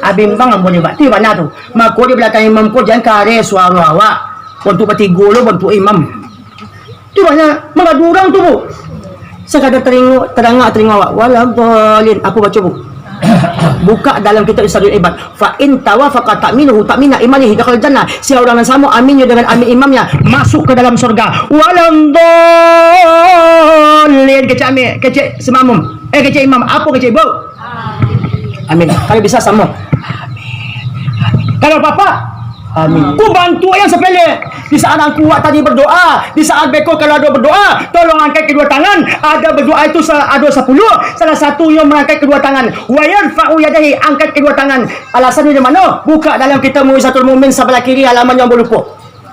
abimbang ambo ni bakti mana tu maka di belakang imam ko jangan kare suara awak untuk bertiga lo untuk imam tu banyak mengadu orang tu bu sekadar terangak awak waladhalin apa baca bu buka dalam kitab Isadul Ibad fa in tawafaqa ta'minuhu ta'mina imanihi dakhala jannah si orang yang sama aminnya dengan amin imamnya masuk ke dalam surga waladhalin kecil semamum kecil imam apa kecil ibu amin kalau bisa sama amin kalau papa Amin. Ku bantu yang sepele. Di saat aku kuat tadi berdoa, di saat beko kalau ada berdoa, tolong angkat kedua tangan. Ada berdoa itu ada 10. Salah satu yang mengangkat kedua tangan. Wa yarfa'u yadahi, angkat kedua tangan. Alasannya di mana? Buka dalam kitab Mu'izatul Mu'min sebelah kiri halaman yang berlupa.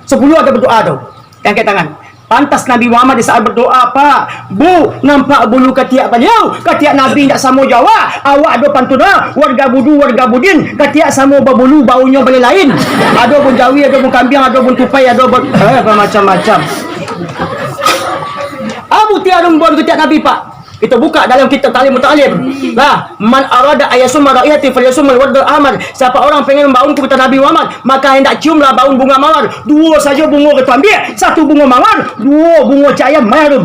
10 ada berdoa tu. Angkat tangan. Pantas Nabi Muhammad di saat berdoa, Pak, Bu, nampak bulu ketiak beliau. Ketiak Nabi tak sama Jawa. Awak ada pantuna, warga budu, warga budin. Ketiak sama berbulu, baunya boleh lain. Ada pun jawi, ada pun kambing, ada pun tupai, ada pun macam-macam. Abu tiarung buat ketiak Nabi, Pak. Kita buka dalam kitab Ta'lim Muta'alim. Lah, man arada ayasumma ra'iyati falyasumma al-ward al-ahmar. Siapa orang pengen membaun ku kata Nabi Muhammad, maka hendak ciumlah baun bunga mawar. 2 saja bunga kita ambil, 1 bunga mawar, 2 bunga cahaya marum.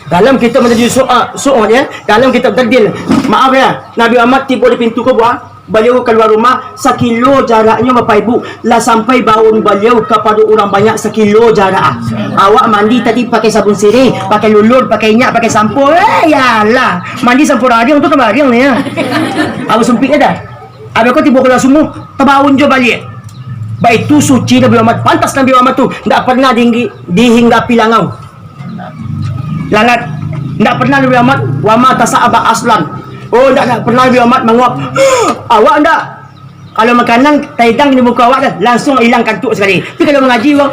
Dalam kita menjadi soal ya, dalam kitab Tadil. Maaf ya, Nabi Muhammad tiba di pintu kubur. Beliau keluar rumah 1 kilo jaraknya Bapak Ibu. Lah sampai baun beliau kepada orang banyak 1 kilo jarak. Awak mandi tadi pakai sabun sirih, pakai lulur, pakai minyak, pakai sampo. Yalah, mandi sampo radiang tu tambah radiang ni ya. Awak sempit dah. Habis kau tiba keluar semua, terbaun je balik. Baik itu suci Nabi Muhammad. Pantas Nabi Muhammad tu tak pernah dihinggapi langau. Lalat. Tak pernah Nabi Muhammad wa ma tasa'aba aslan. Oh, tak pernah Nabi Muhammad menguap. Awak tak? Kalau makanan taidang di muka awak dah, langsung hilang kantuk sekali. Tapi kalau mengaji awak,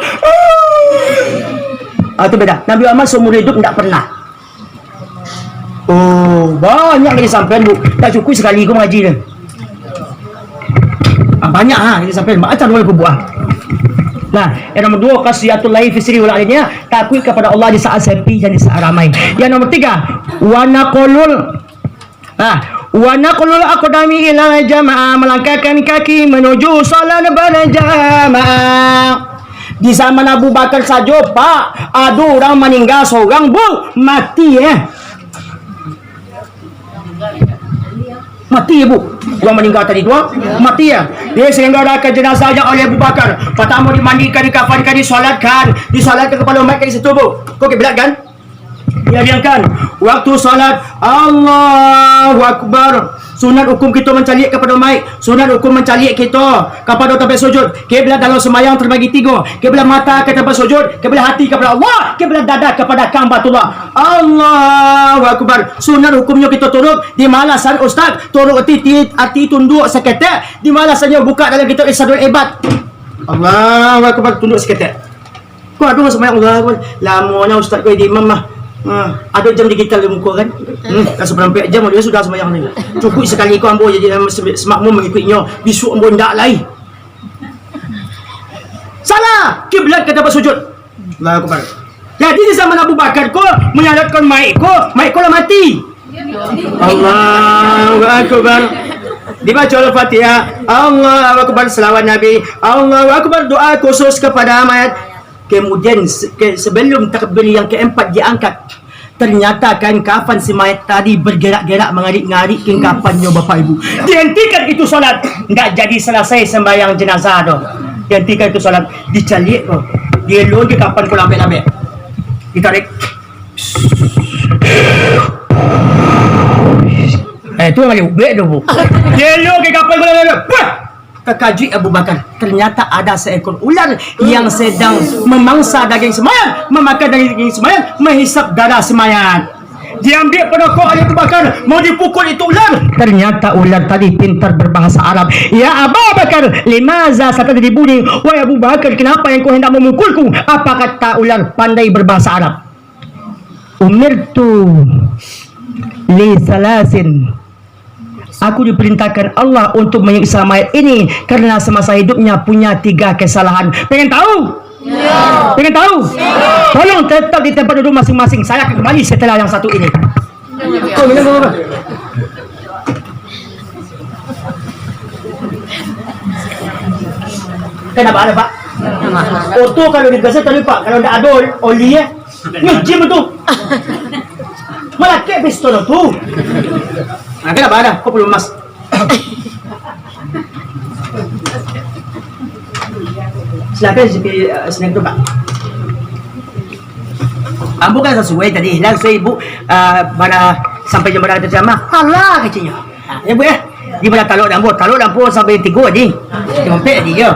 itu beda. Nabi Muhammad seumur hidup tak pernah. Oh, banyak lagi sampai bu. Tak cukup sekali aku mengaji dia. Banyak kita sampai macam mana aku buat. Nah, yang nomor 2, khasiatul lahi fisri wal alinnya, takut kepada Allah di saat sepi dan di saat ramai. Yang nomor 3, wa naqlul aqdami ila jamaah, melangkahkan kaki menuju salat berjamaah. Di zaman Abu Bakar saja, Pak, ada orang meninggal seorang, Bu, mati mati ya Bu. Orang meninggal tadi tu mati ya. Dia selenggarakan jenazahnya oleh Abu Bakar. Pertama dimandikan, dikafankan, disolatkan kepala umat di situ Bu. Kau kebelat kan? Dia biarkan waktu salat Allahu Akbar. Sunat hukum kita mencalik kepada mic. Sunat hukum mencalik kita kepada tempat sujud. Kiblat dalam sembahyang terbagi 3. Kiblat mata ke tempat sujud, kiblat hati kepada Allah, kiblat dada kepada Ka'batullah. Allahu Akbar. Sunat hukumnya kita turut di malasan ustaz, turut hati tunduk seketik. Di malasannya buka dalam kitab Isadul Ibad. Allahu Akbar, tunduk seketik. Kau ada sembahyang Allah Akbar. Lamanya ustaz kau di imam mah. Ada jam digital di muka kan? Dah seberapa jam dia sudah sembahyang ni. Cukup sekali kau ambo jadi semakmum mengikutnya. Besok ambo ndak lain. Salah. Kiblat kata bersujud. Allahu Akbar. Jadi di zaman Abu Bakar kau menyalatkan mic kau lah mati. Allahu Akbar. Dibaca Al-Fatihah. Allahu Akbar, selawat Nabi. Allahu Akbar, doa khusus kepada mayat. Kemudian sebelum takbir yang keempat diangkat, ternyata kain kafan si mayat tadi bergerak-gerak mengarik-ngarik kain kafannya Bapak Ibu. Dihentikan itu solat. Enggak jadi selesai sembahyang jenazah tu. Dihentikan itu solat. Dicalik tu. Dia lagi kapan kau lambat-lambat. Ditarik. Itu yang balik ubek tu Bu. Dia lagi kapan kau lambat-lambat. Terkajut Abu Bakar, ternyata ada seekor ular yang sedang memangsa daging semayat, memakan daging semayat, menghisap darah semayat. Diambil penokok oleh Abu Bakar, mau dipukul itu ular. Ternyata ular tadi pintar berbahasa Arab. Ya Abu Bakar, limaza satadribuni? Wahai Abu Bakar, kenapa yang kau hendak memukulku? Apa kata ular pandai berbahasa Arab? Umirtu li salasin. Aku diperintahkan Allah untuk menyiksa mayat ini karena semasa hidupnya punya 3 kesalahan. Pengen tahu? Ya. Pengen tahu? Ya. Tolong tetap di tempat duduk masing-masing. Saya akan kembali setelah yang satu ini. Kau minum apa? Kenapa ada Pak? Auto kalau digasih tadi Pak, kalau tidak ada oli ya, ngejim itu. Malah kayak pistol tu. Nah, kenapa ada? Kau perlu emas. Silakan snack tu Pak. Bukan sesuai tadi. Langsung ibu pada sampai jam berapa terjamah. Halah kecilnya. Ya Bu ya. Di mana taluk lampu sampai 3 ni. Tempek dia.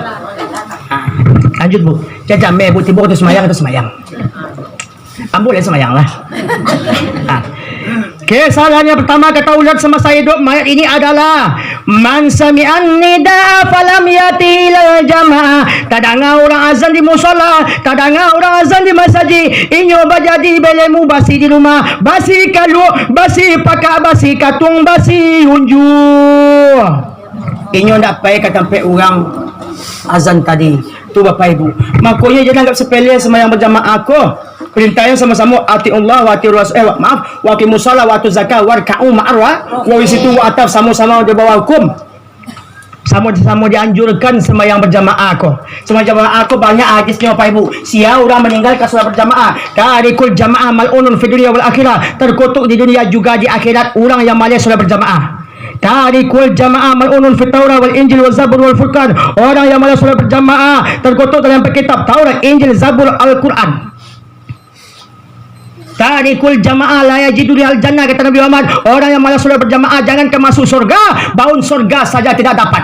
Lanjut bu. Jangan meh bu tiba tu semayang. Ambo boleh semayang lah. Kesalahan yang pertama kata ulad semasa hidup mayat ini adalah man sami'an nida falam yati ilal jamaah. Tadanga orang azan di musola, tadanga orang azan di masjid, inyo bajadi belemu basi di rumah, basi kalu, basi pakak, basi katung, basi unju. Inyo ndak payah kata sampai orang azan tadi. Tu Bapak Ibu. Makanya jangan anggap sepele sembahyang berjamaah ko. Perintahnya sama-sama ati Allah wa ati Rasul wa ati musalla wa ati zakat warka'u ma'arwa wa wisitu wa ataf sama-sama di bawah hukum. Sama-sama dianjurkan sembahyang berjamaah ko. Sembahyang berjamaah ko banyak hadisnya Bapak Ibu. Sia orang meninggalkan solat berjamaah. Tarikul jamaah mal'unun fi dunya wal akhirah. Terkutuk di dunia juga di akhirat orang yang malas solat berjamaah. Tarikul jamaah mal'unun fit Taurah wal Injil wal Zabur wal Furqan. Orang yang malas solat berjamaah terkutuk dalam kitab Taurat, Injil, Zabur, Al-Quran. Tarikul jamaah la yajidu lihal jannah, kata Nabi Muhammad. Orang yang malas solat berjamaah jangan ke masuk surga, baun surga saja tidak dapat.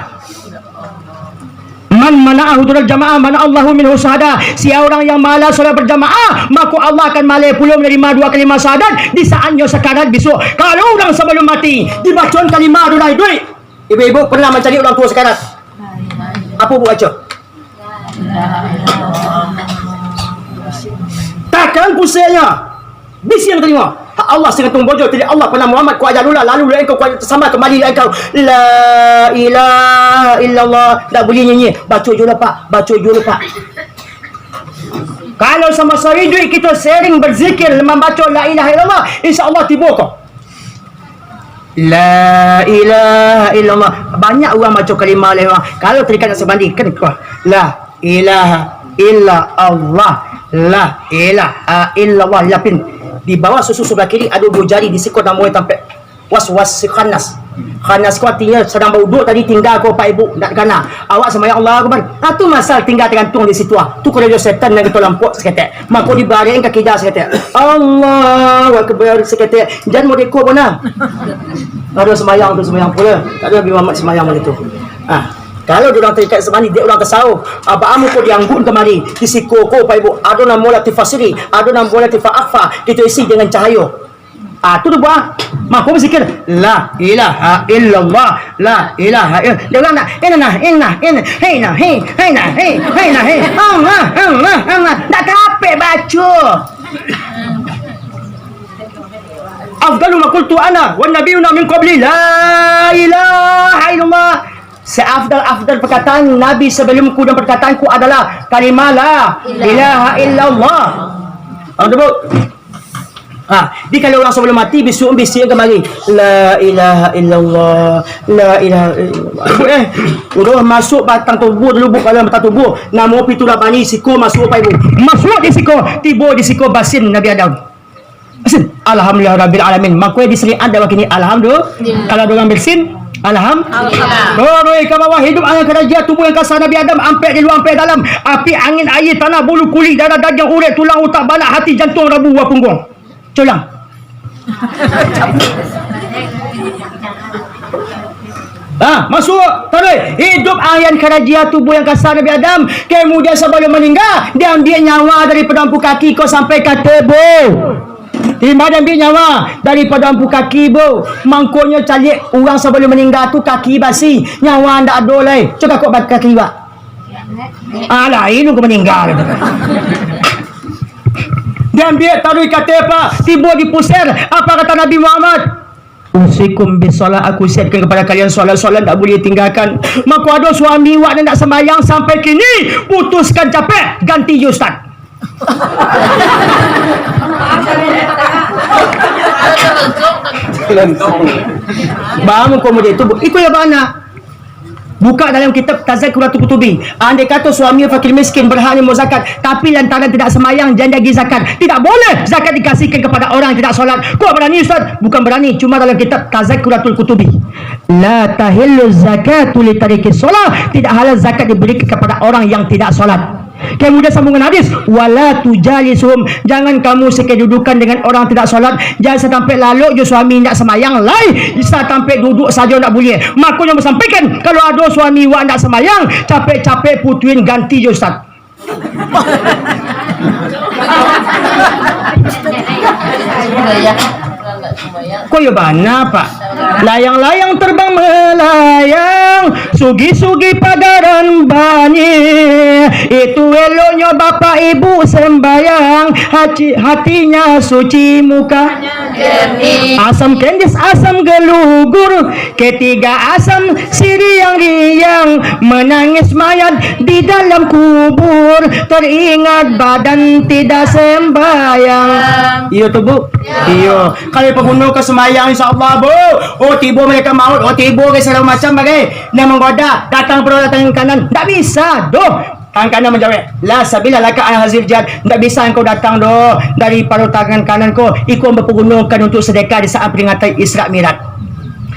Man mana'ahu tudal jamaah mana Allahu minhu syahada. Si orang yang malas solat berjamaah, maka Allah akan malai puluh menerima 2 kalimah syahadat di saatnya sekarat besok. Kalau orang sebelum mati dibacakan kalimah dunai duit. Ibu-ibu pernah mencari orang tua sekarat? Apa bu baca? Takkan pusingnya. Bisi yang terima. Allah sengatung bojo tadi Allah pada Muhammad ku ajarullah lalu engkau ku sama kembali engkau la ilaha illallah. Tak boleh nyanyi. Baca dulu Pak. Kalau sama hidup kita sering berzikir membaca la ilaha illallah, insya-Allah tiba kau. La ilaha illallah. Banyak orang baca kalimah la ilaha. Kalau terikat nak sebandingkan kau la ilaha illallah. La ilaha illallah. Lapin di bawah susu sebelah kiri ada 2 jari disikut dan mulai sampai was-was khanas. Khanas ku artinya sedang berwuduk tadi tinggal kau Pak Ibu nak kena. Awak sembahyang Allah Akbar. Tu masal tinggal tergantung di situ. Tu kalau dia setan nak kita lampuk seketek. Maka dibaring kaki dah seketek. Allahu Akbar seketek. Jangan mau dekor mana. Ada sembahyang tu sembahyang pula. Tak ada Nabi Muhammad sembahyang macam tu. Kalau dia orang terikat semani, dia orang tasawuf. Amu ko dianggun kemari. Kisiko ko Pak Ibu. Ada nama latifasiri, ada nama latifa'afa. Kita isi dengan cahaya. Tu tu buah. Maka berzikir la ilaha illallah, la ilaha illallah. Dia orang nak Allah. Tak kapek baca. Afdalu ma qultu ana wan nabiyuna min qabli la ilaha illallah. Seafdal perkataan Nabi sebelumku dan perkataanku adalah kalimah la ilaha illallah. Di kalau orang sebelum mati besok kembali la ilaha illallah, la ilaha illallah. Udah masuk batang tubuh dulu kalau batang tubuh nama pitu rabani siko masuk Pak Ibu. Masuk di siko, tiba di siko basin Nabi Adam. Basin. Alhamdulillah rabbil alamin. Makanya di sini ada begini alhamdulillah. Kalau ada orang bersin alhamdulillah. Koroi ke bawah hidup angin kerajaan tubuh yang kasar Nabi Adam ampe di luar ampe dalam api angin air tanah bulu kulit darah daging urat tulang otak balak hati jantung rabu buah punggung. Colang. Masuk tarik hidup angin kerajaan tubuh yang kasar Nabi Adam. Kemudian sebelum meninggal dia ambil nyawa daripada ampu kaki kau sampai ke tubuh. Terima dan ambil nyawa daripada ampu kaki bu. Mangkonya calik orang sebelum meninggal tu kaki basi. Nyawa anda ada lah. Coba kau bat kaki pak. Lain aku meninggal. Dia ambil taruh kata apa? Tiba di pusir. Apa kata Nabi Muhammad? Usikum bisalah, aku siapkan kepada kalian solat-solat tak boleh tinggalkan. Maka ada suami wak nak sembahyang sampai kini putuskan capek ganti ustaz. Bangun kemudian itu ikut ya bana. Buka dalam kitab Tazkiratul Qutubi. Andai kata suami fakir miskin berhak menerima zakat, tapi lantaran tidak semayang janda bagi zakat, tidak boleh zakat dikasihkan kepada orang yang tidak solat. Kau berani Ustaz? Bukan berani, cuma dalam kitab Tazkiratul Qutubi. La tahillu zakatu li tariki solat. Tidak halal zakat diberikan kepada orang yang tidak solat. Kemudian sambungan hadis, wala tujalisuhum, jangan kamu sekedudukan dengan orang tidak solat. Jangan sampai lalu je suami nak semayang lai, sampai duduk saja nak boleh. Maka yang bersampaikan kalau ada suami wak nak semayang, capek-capek putuin ganti je ustaz. Kau ya bana pak? Layang-layang terbang melayang, sugi-sugi padaran bani. Itu eloknya bapak ibu sembayang, hatinya suci muka. Asam kendis, asam gelugur, ketiga asam siriang-riang, menangis mayat di dalam kubur, teringat badan tidak sembayang. Iya tu bu? Iya. Kalau pengguna ke semayang insyaAllah bu, oh tiba mereka maut, oh tiba ke segala macam bagai nak menggoda, datang perut datang kanan, tak bisa doh. Tangan kanan menjawab, la sabila laka an hazil jad, tak bisa engkau datang doh dari paruh tangan kanan kau, ikut mempergunakan untuk sedekah di saat peringatan Isra Mi'raj.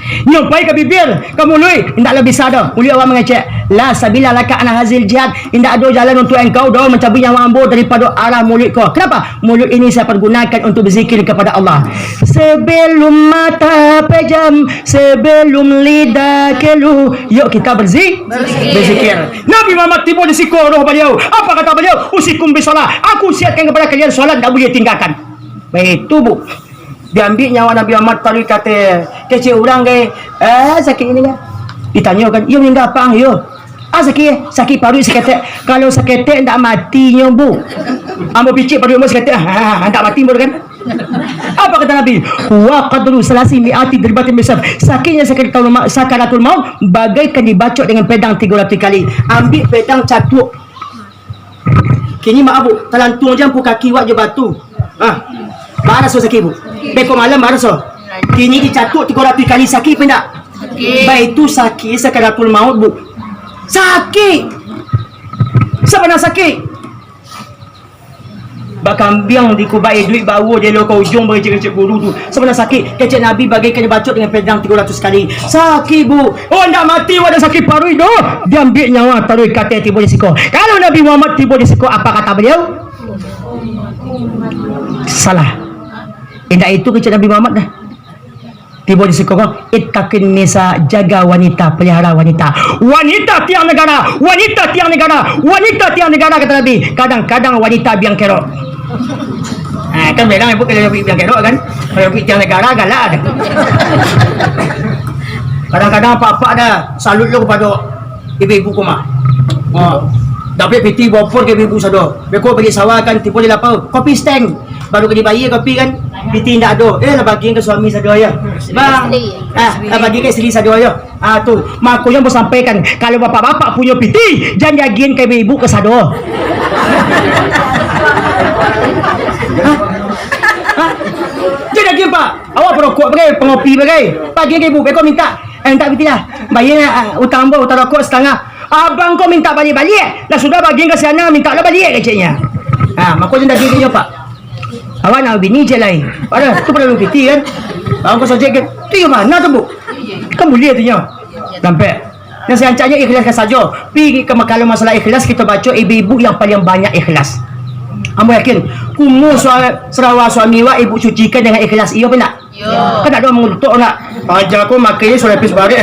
Nyampai ke bibir kamu lui, tidak lebih bisa dah. Uli orang mengecek, la sabila laka an hazil jihad, tidak ada jalan untuk engkau dah mencabut nyawa ambo daripada arah mulut kau. Kenapa? Mulut ini saya pergunakan untuk berzikir kepada Allah. Sebelum mata pejam, sebelum lidah keluh, yuk kita berzikir. Nabi Muhammad tiba di siku roh beliau. Apa kata beliau? Usikum bisalah, aku siapkan kepada kalian solat, tak boleh tinggalkan. Baik tu bu, diambil nyawa Nabi Muhammad tadi kata kecil orang ke sakit ini kan ditanyakan ia meninggal apa yo sakit paru sakit kalau sakit tak matinya bu ambo picit paru ambo sakit tak mati baru kan apa kata Nabi wa qadru salasi mi'ati dirbatin misaf sakitnya sakaratul maut bagaikan dibacok dengan pedang 300 kali ambil pedang catuk kini mak abu talantung jampu kaki wak je batu baras so sakit bu beko malam baras so kini dicatuk 300 kali sakit pendak baik itu sakit sakaratul maut bu sakit sebenarnya sakit bakam biang di kubai duit bawa dia lo kau ujung bercek-cek guru tu sebenarnya sakit kecek Nabi bagaikan dibacok dengan pedang 300 kali sakit bu oh nak mati wadah sakit paru itu dia ambil nyawa taruh kata tiba di siko kalau Nabi Muhammad tiba di siko apa kata beliau salah indah itu kecek Nabi Muhammad dah tiba di sekolah ittaqin nisa jaga wanita pelihara wanita tiang negara wanita tiang negara kata Nabi kadang-kadang wanita biang kerok kan bilang ibu kalau biang kerok kan kalau tiang negara galak ada kadang-kadang apa-apa dah salut lu kepada ibu-ibu kumah dapat piti bopor ke ibu sado beko bagi sawah kan tipu di lapau kopi stand baru ke dibayi kopi kan piti ndak ada lah bagi ke suami sado ya bang bagi ke isteri sado ya tu mak aku yang bersampaikan kalau bapak-bapak punya piti jangan jagiin ke ibu ke sado jadi lagi pak awak perokok bagai pengopi bagai pagi ke ibu beko minta tak piti lah bayar utang rokok setengah abang kau minta balik-balik dah sudah bagi ke sana minta lah balik keceknya makanya dah dirinya pak awak nak bini je lain ada tu pada lu piti kan abang kau sojek kan tu yang mana tu bu kan boleh tu nya sampai dan saya ancaknya ikhlaskan saja pergi ke kalau masalah ikhlas kita baca ibu-ibu yang paling banyak ikhlas ambo yakin kumu Sarawak suami wa ibu cucikan dengan ikhlas iya apa tak kan ada orang mengutuk nak ajar aku makanya sudah habis balik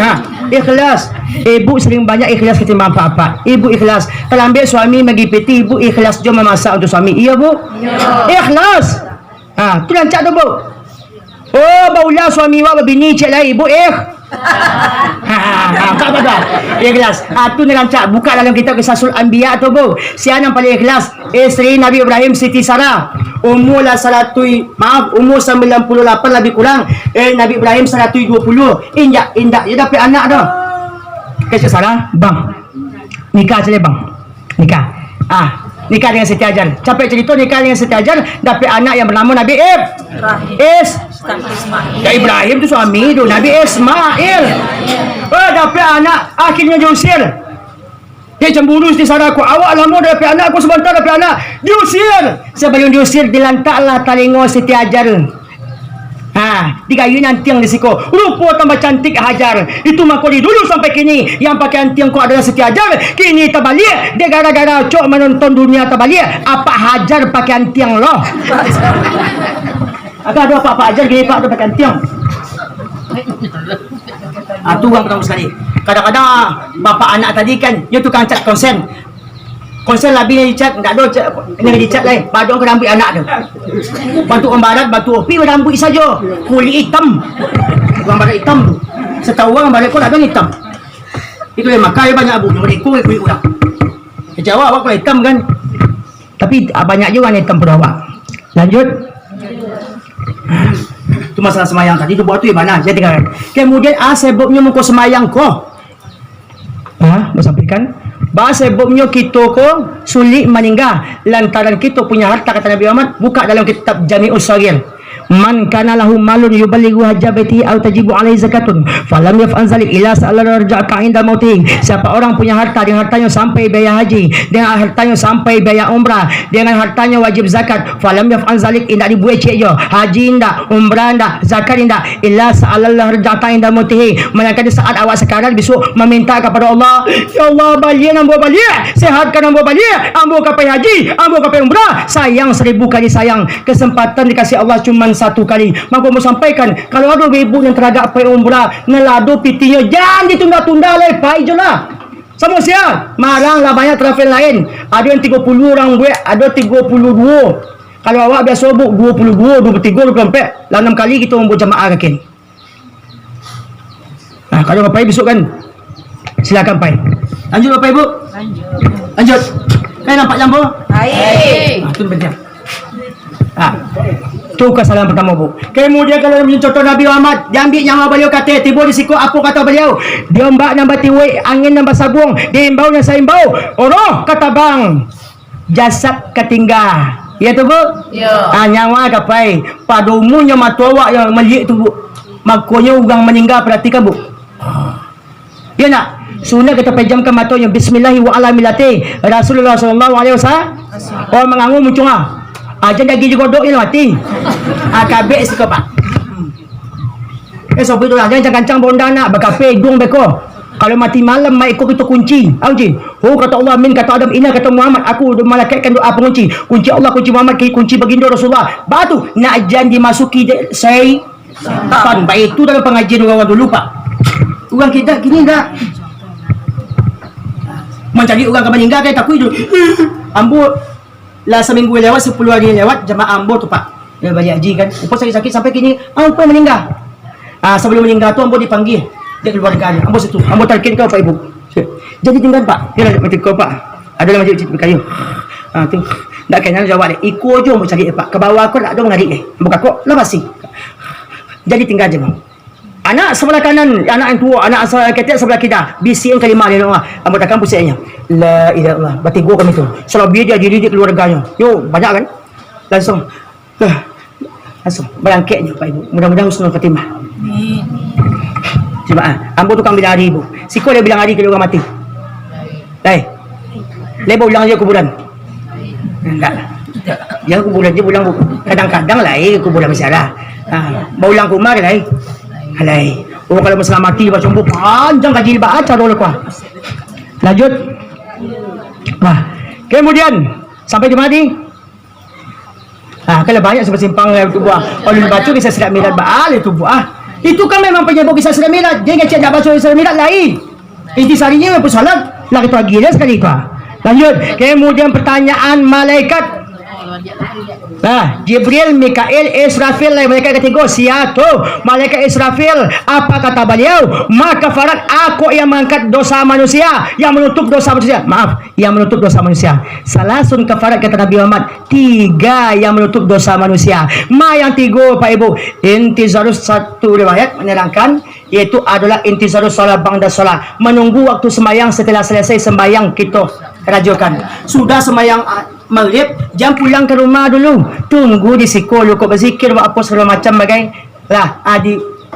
ikhlas ibu sering banyak ikhlas ketimbang apa-apa ibu ikhlas kalau ambil suami bagi peti ibu ikhlas jom memasak untuk suami iya bu ikhlas tu lancak tu bu oh baulah suami wa berbini cik lah ibu tak apa ikhlas tu ni lancak buka dalam kitab Qisasul Anbiya tu bu siapa yang paling ikhlas isteri Nabi Ibrahim Siti Sarah umur 98 lebih kurang Nabi Ibrahim 120 indak dia dapat anak dah kecik Sarah bang nikah saja bang nikah dengan Siti Hajar capek cerita nikah dengan Siti Hajar dapat anak yang bernama Nabi Ibrahim tu suami tu Nabi Ismail dapat anak akhirnya diusir dia cemburu Siti Sarah aku awak lama dapat anak aku sebentar dapat anak diusir sebelum diusir dilantaklah telinga Siti Hajar Digayun ang tiang di siko. Rupo tambah cantik hajar. Itu makuli dulu sampai kini. Yang pakai antiang ko adalah Siti Hajar. Kini tabalik. Dia gara-gara cok menonton dunia tabalik. Apa Hajar pakai antiang loh. Agak ada apa-apa Hajar gini pak ada pakai antiang. Itu yang pertama sekali. Kadang-kadang bapak anak tadi kan dia tukang cat konsen. Konsen lebih ni dicat, tak ada ni dicat lain. Badung ke rambut anak tu. Bantu orang barat, bantu opi rambut saja. Kulit hitam. Orang barat hitam tu. Setahu orang barat kau tak ada hitam. Itu yang makan banyak abu. Yang mereka kulit orang. Jawab awak kulit hitam kan. Tapi banyak juga yang hitam pada awak. Lanjut. Itu masalah semayang tadi tu buat tu yang mana? Jadi kan. Kemudian sebabnya muka semayang kau. Mau sampaikan? Bahasa sebabnya kita ko sulit meninggal lantaran kita punya harta kata Nabi Muhammad buka dalam kitab Jami'us Saghir. Man kana lahu malun yuballighu hajabati aw tajibu alaihi zakatun falam yaf'al zalik ila sa'ala raja'aka inda mautih. Siapa orang punya harta dengan hartanya sampai biaya haji, dengan hartanya sampai biaya umrah, dengan hartanya wajib zakat, falam yaf'al zalik indak dibuat cek je haji indak, umrah indak, zakat indak, illa sa'ala raja'aka inda mautih. Melainkan di saat awak sekarat besok meminta kepada Allah, ya Allah balik ambo balik, sehatkan ambo balik, ambo kapai haji, ambo kapai umrah. Sayang 1000 kali sayang. Kesempatan dikasih Allah cuma satu kali. Maka mau sampaikan kalau ada ibu yang teragak pai umrah ngelado pitinya jangan ditunda-tunda lepai je lah. Sama siap marang lah banyak travel lain. Ada yang 30 orang buat, ada 32. Kalau awak biasa buk 22, 23, 24 lah 6 kali kita membuat jamaah kakin. Nah, kalau pai besok kan silakan pai. Lanjut Bapak Ibu. Lanjut. Kau nampak jambu? Baik. Itu benar. Itu kesalahan pertama bu. Kemudian kalau contoh Nabi Muhammad diambil nyawa beliau kata tiba di siku apa kata beliau dia mbak nambah tiwek angin nambah sabung diimbau yang saya imbau oroh kata bang jasad ketinggal ya tu bu Ya. nyawa kapai pada umumnya matuawak yang melihat tu bu makanya orang meninggal perhatikan bu dia nak sunnah kita pejamkan matanya bismillahi wa ala millati Rasulullah SAW orang mengangun muncung aja daging juga dok ni mati. Kabek sikap pak. Sopi tu lah jangan kancang bonda nak berkape dung beko. Kalau mati malam mai ikut kita kunci. Kunci. Oh kata Allah amin kata Adam ina kata Muhammad aku malaikatkan doa pengunci. Kunci Allah kunci Muhammad kunci baginda Rasulullah. Batu nak janji masuki saya kapan baik itu dalam pengajian orang dulu pak. Orang kita gini enggak. Mencari orang ke meninggal kayak takut dulu. Ambo lah seminggu lewat 10 hari lewat jemaah ambo tu pak dia balik haji kan upah sakit-sakit sampai kini ambo meninggal sebelum meninggal tu ambo dipanggil dia keluarga dia ambo situ ambo talkin kau pak ibu jadi tinggal pak dia mati kau pak ada dalam masjid kayu tu tak kenal jawab dia ikut je ambo cari pak ke bawah aku tak ada menarik dia buka kok lah masih jadi tinggal je anak sebelah kanan anak yang tua anak ketiak sebelah kita bisiin kalimah dia doa ambo takkan pusingnya la ilaha illallah berarti gua kami tu soal dia didik keluarganya yo banyak kan langsung berangkatnya pak ibu mudah-mudahan husnul khatimah jemaah ambo tukang bilang hari ibu siko dia bilang hari kalau orang mati lebo bilang aja kuburan enggak dia kuburan dia bilang kadang-kadang lah kuburan masalah mau ulang kumar lah Halai. Oh kalau masalah mati baca buku panjang kaji baca dulu kuah. Lanjut. Kemudian sampai di mana? Kalau banyak seperti simpang itu buah. Kalau dibaca kisah Sirat Mi'raj baal itu buah. Itu kan memang penyebab kisah Sirat Mi'raj. Dia ngecek nak baca Sirat Mi'raj lain. Intisarinya memang salat. Lah kita lagi dia sekali kuah. Lanjut. Kemudian pertanyaan malaikat. Jibril, Mikail, Israfil malaikat ketiga siatu malaikat Israfil apa kata beliau maka farat aku yang mengangkat dosa manusia yang menutup dosa manusia yang menutup dosa manusia salasun kafarat kata Nabi Muhammad 3 yang menutup dosa manusia yang 3 pak ibu intizarus satu riwayat menerangkan yaitu adalah intizarus salat ba'da salat menunggu waktu sembahyang setelah selesai sembahyang kita rajokan sudah sembahyang maghrib jam pulang ke rumah dulu tunggu di sekolah kau berzikir buat apa segala macam bagai lah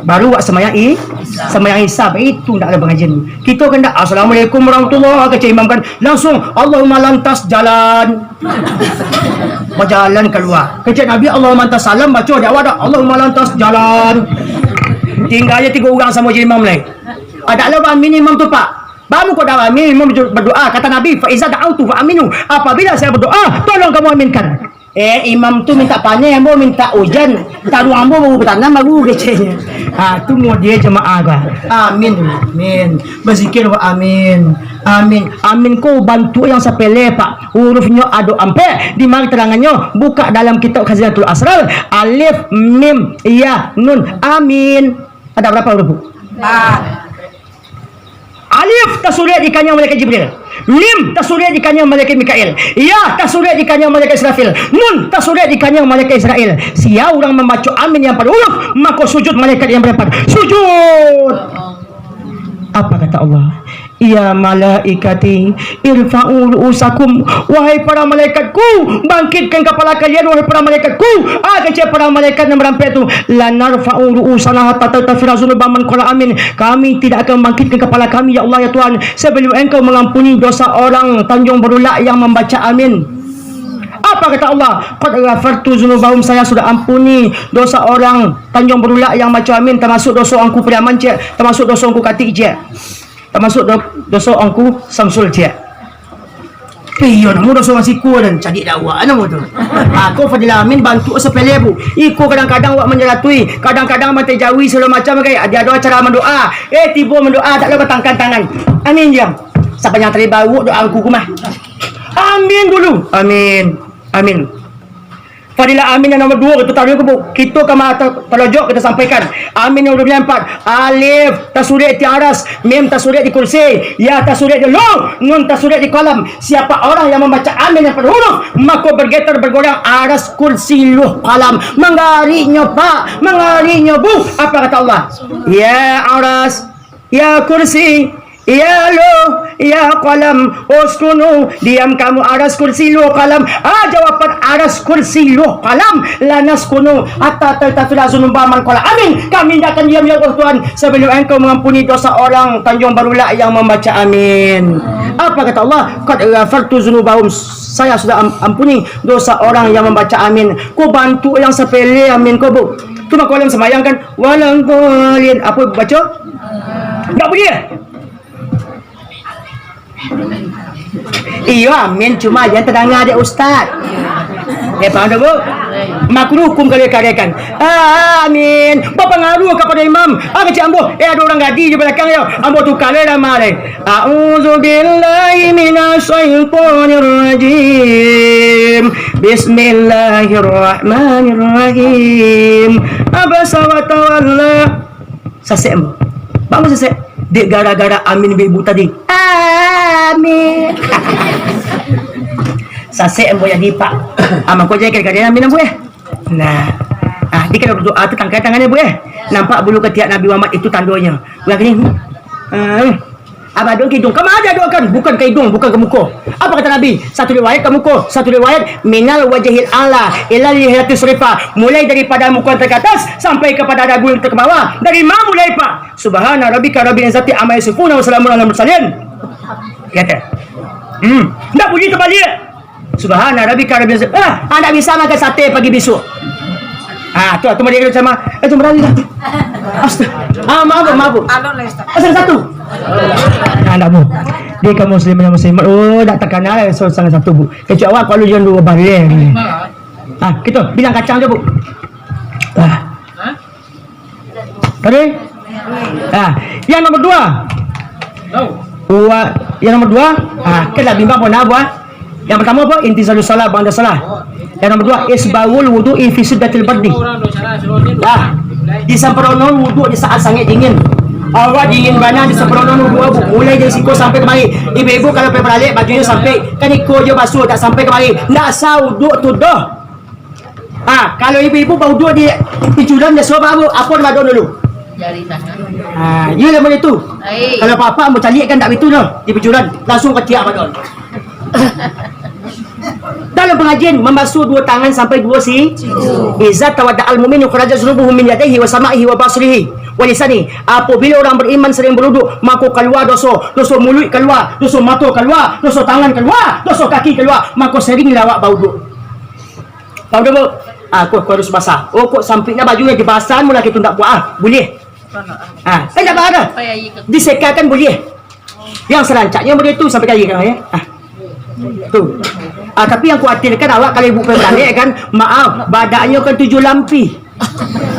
baru buat sembahyang hisab. Itu tak ada pengajian. Kita kan dah assalamualaikum warahmatullahi wabarakatuh, imam kan langsung Allahumma lantas jalan. Berjalan keluar. Kerja Nabi Allahumma lantas salam, baca dakwah dah Allahumma lantas jalan. Tinggal aja 3 orang sama je imam lain. Ada lah amin imam tu pak. Baru kau dah amin imam berdoa, kata Nabi fa iza da'autu fa aminu. Apabila saya berdoa, tolong kamu aminkan. Imam tu minta panen, ambo minta hujan. Taruh ambo baru bertanam baru kecenya. Tu mau dia jemaah dah. Amin dulu. Amin. Berzikir wa amin. Amin. Amin kau bantu yang sepele pak. Hurufnya ada ampe. Di mana terangannya? Buka dalam kitab Khazinatul Asrar. Alif, mim, ya, nun. Amin. Ada berapa huruf? Alif tersurat di kanan malaikat Jibril. Mim tersurat di kanan malaikat Mikail. Ya tersurat di kanan malaikat Israfil. Nun tersurat di kanan malaikat Israel. Sia orang membaca amin yang pada huruf, maka sujud malaikat yang berempat. Sujud. Apa kata Allah? Ya malaikati irfa'u ru'usakum, wahai para malaikatku, bangkitkan kepala kalian wahai para malaikatku. Kecil para malaikat yang berampai itu, la narfa'u ru'usana hatta tafira zunuban man qala amin. Kami tidak akan bangkitkan kepala kami ya Allah ya Tuhan sebelum engkau mengampuni dosa orang Tanjung Berulak yang membaca amin. Apa kata Allah? Qad ghafartu dzunubahum, saya sudah ampuni dosa orang Tanjung Berulak yang baca amin, termasuk dosa angku Priaman cik, termasuk dosa angku Katik cik, termasuk dosa angku Samsul cik. Piyo namu dosa masiku dan cadik dakwah namu tu. Aku fadilah amin bantu sepele bu. Iku kadang-kadang awak menjeratui, kadang-kadang mentejawi segala macam kai. Ada cara mendoa. Tiba mendoa tak lepas tangan. Amin jam. Siapa yang terlibat doa angku kumah. Amin dulu. Amin. Amin. Fadilah amin yang nombor 2 kita tahu kita kama terlojok kita sampaikan. Amin yang nombor 4. Alif tersurat di aras, mim tersurat di kursi, ya tersurat di lu, nun tersurat di kolam. Siapa orang yang membaca amin yang berhuruf, maka bergetar bergoyang aras kursi lu kolam. Mengarinya pak, mengarinya bu. Apa kata Allah? Ya aras, ya kursi, ya lu, ya qalam, uskunu, diam kamu aras kursi lu qalam. Jawapan aras kursi lu qalam, la naskunu hatta tatafila zunuba man qala amin. Kami tidak akan diam ya Allah Tuhan sebelum engkau mengampuni dosa orang Tanjung Berulak yang membaca amin. Apa kata Allah? Qad ghafartu dzunubahum, saya sudah ampuni dosa orang yang membaca amin. Kau bantu yang sepele amin kau bu. Cuma kau yang sembahyang kan walang qalin apa baca? Tak boleh. Iya amin cuma yang terdengar dia ustaz. Faham tak bu? Makruh hukum kalian. Amin. Berpengaruh kepada imam. Kecik ambo. Ada orang gadi di belakang dia. Ambo tukar dia nama dia. A'udzubillahi minasyaitonirrajim. Bismillahirrahmanirrahim. Abasa wa tawalla. Sasek ambo. Bangun sasek. Dek gara-gara amin ibu tadi. Amin. Sasek ambo jadi pak. Amak kau jadi kadang-kadang amin ambo Nah. Dia kena berdoa tu tangkai tangannya bu Nampak bulu ketiak Nabi Muhammad itu tandanya. Bukan gini. Abang hidung. Kamu ada doakan, bukan ke hidung, bukan ke muka. Apa kata Nabi? Satu riwayat ke muka, satu riwayat minal wajhil ala ila lihatis rifa. Mulai daripada muka ke atas sampai kepada dagu ke bawah. Dari mana mulai pak? Subhana rabbika rabbil izzati amma yasifun wa salamun alal mursalin. Kata. Tak puji terbalik. Subhana rabbika rabbil izzati. Anda bisa makan sate pagi besok. Tu dia sama. Itu berani dah. Maaf. Asal satu. Tak bu. Dia kan muslim yang muslim. Tak terkenal salah satu bu. Kecuali awak kalau jangan dua barang ni. Kita bilang kacang je bu. Tadi? Yang nombor 2. Yang nombor 2. Kena bimbang pun apa? Yang pertama apa? Intizalus salat ba'da salat. Yang nombor 2 isbawul wudu'i fi siddatil bardi. Disempronon wudu di saat sangat dingin. Awak dingin mana disempronon wudu mulai dari siku sampai kemari. Ibu-ibu kalau pergi balik bajunya sampai kan ikut je basuh tak sampai kemari. Nak sah wudu tu dah. Kalau ibu-ibu bau wudu di pijuran dia suruh apa madon dulu. Jari tangan. Ya lah boleh tu. Kalau papa mau cari kan tak betul dah di pijuran langsung ketiak madon. Dalam pengajian membasuh dua tangan sampai dua Iza tawada'al mu'minu kharaja zunubuhu min yadayhi wa sama'ihi wa basrihi wa lisani. Apabila orang beriman sering berwuduk, maka keluar dosa mulut keluar, dosa mata keluar, dosa tangan keluar, dosa kaki keluar, maka sering lawak bau duk. Tahu dah, Bu? Aku harus basah. Oh, kok sampingnya baju yang dibasah mula kita tak buat. Boleh. Tak ada. Disekakan boleh. Yang serancaknya boleh tu sampai kali kan ya. Tu. Tapi yang khawatirkan awak kalau ibu balik kan, maaf, badaknya kan 7 lampi.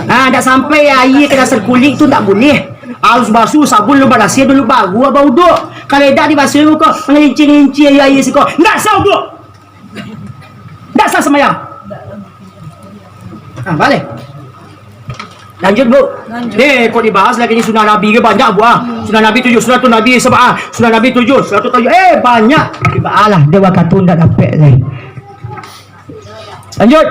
Tak sampai air kena serkulik tu tak boleh. Harus basuh sabun lu barasia dulu baru bau duk. Kalau dak dibasuh kau ngelincing-lincing air sikau. Tak sah duk. Tak sah semayang. Balik. Lanjut, Bu. Kau dibahas lagi ni sunnah Nabi ke banyak, Bu. Sunnah Nabi 7, sunnah tu Nabi 7, sunnah Nabi 7, sunnah tu 7. Banyak. Alah, dia waktu tak dapat lagi. Lanjut.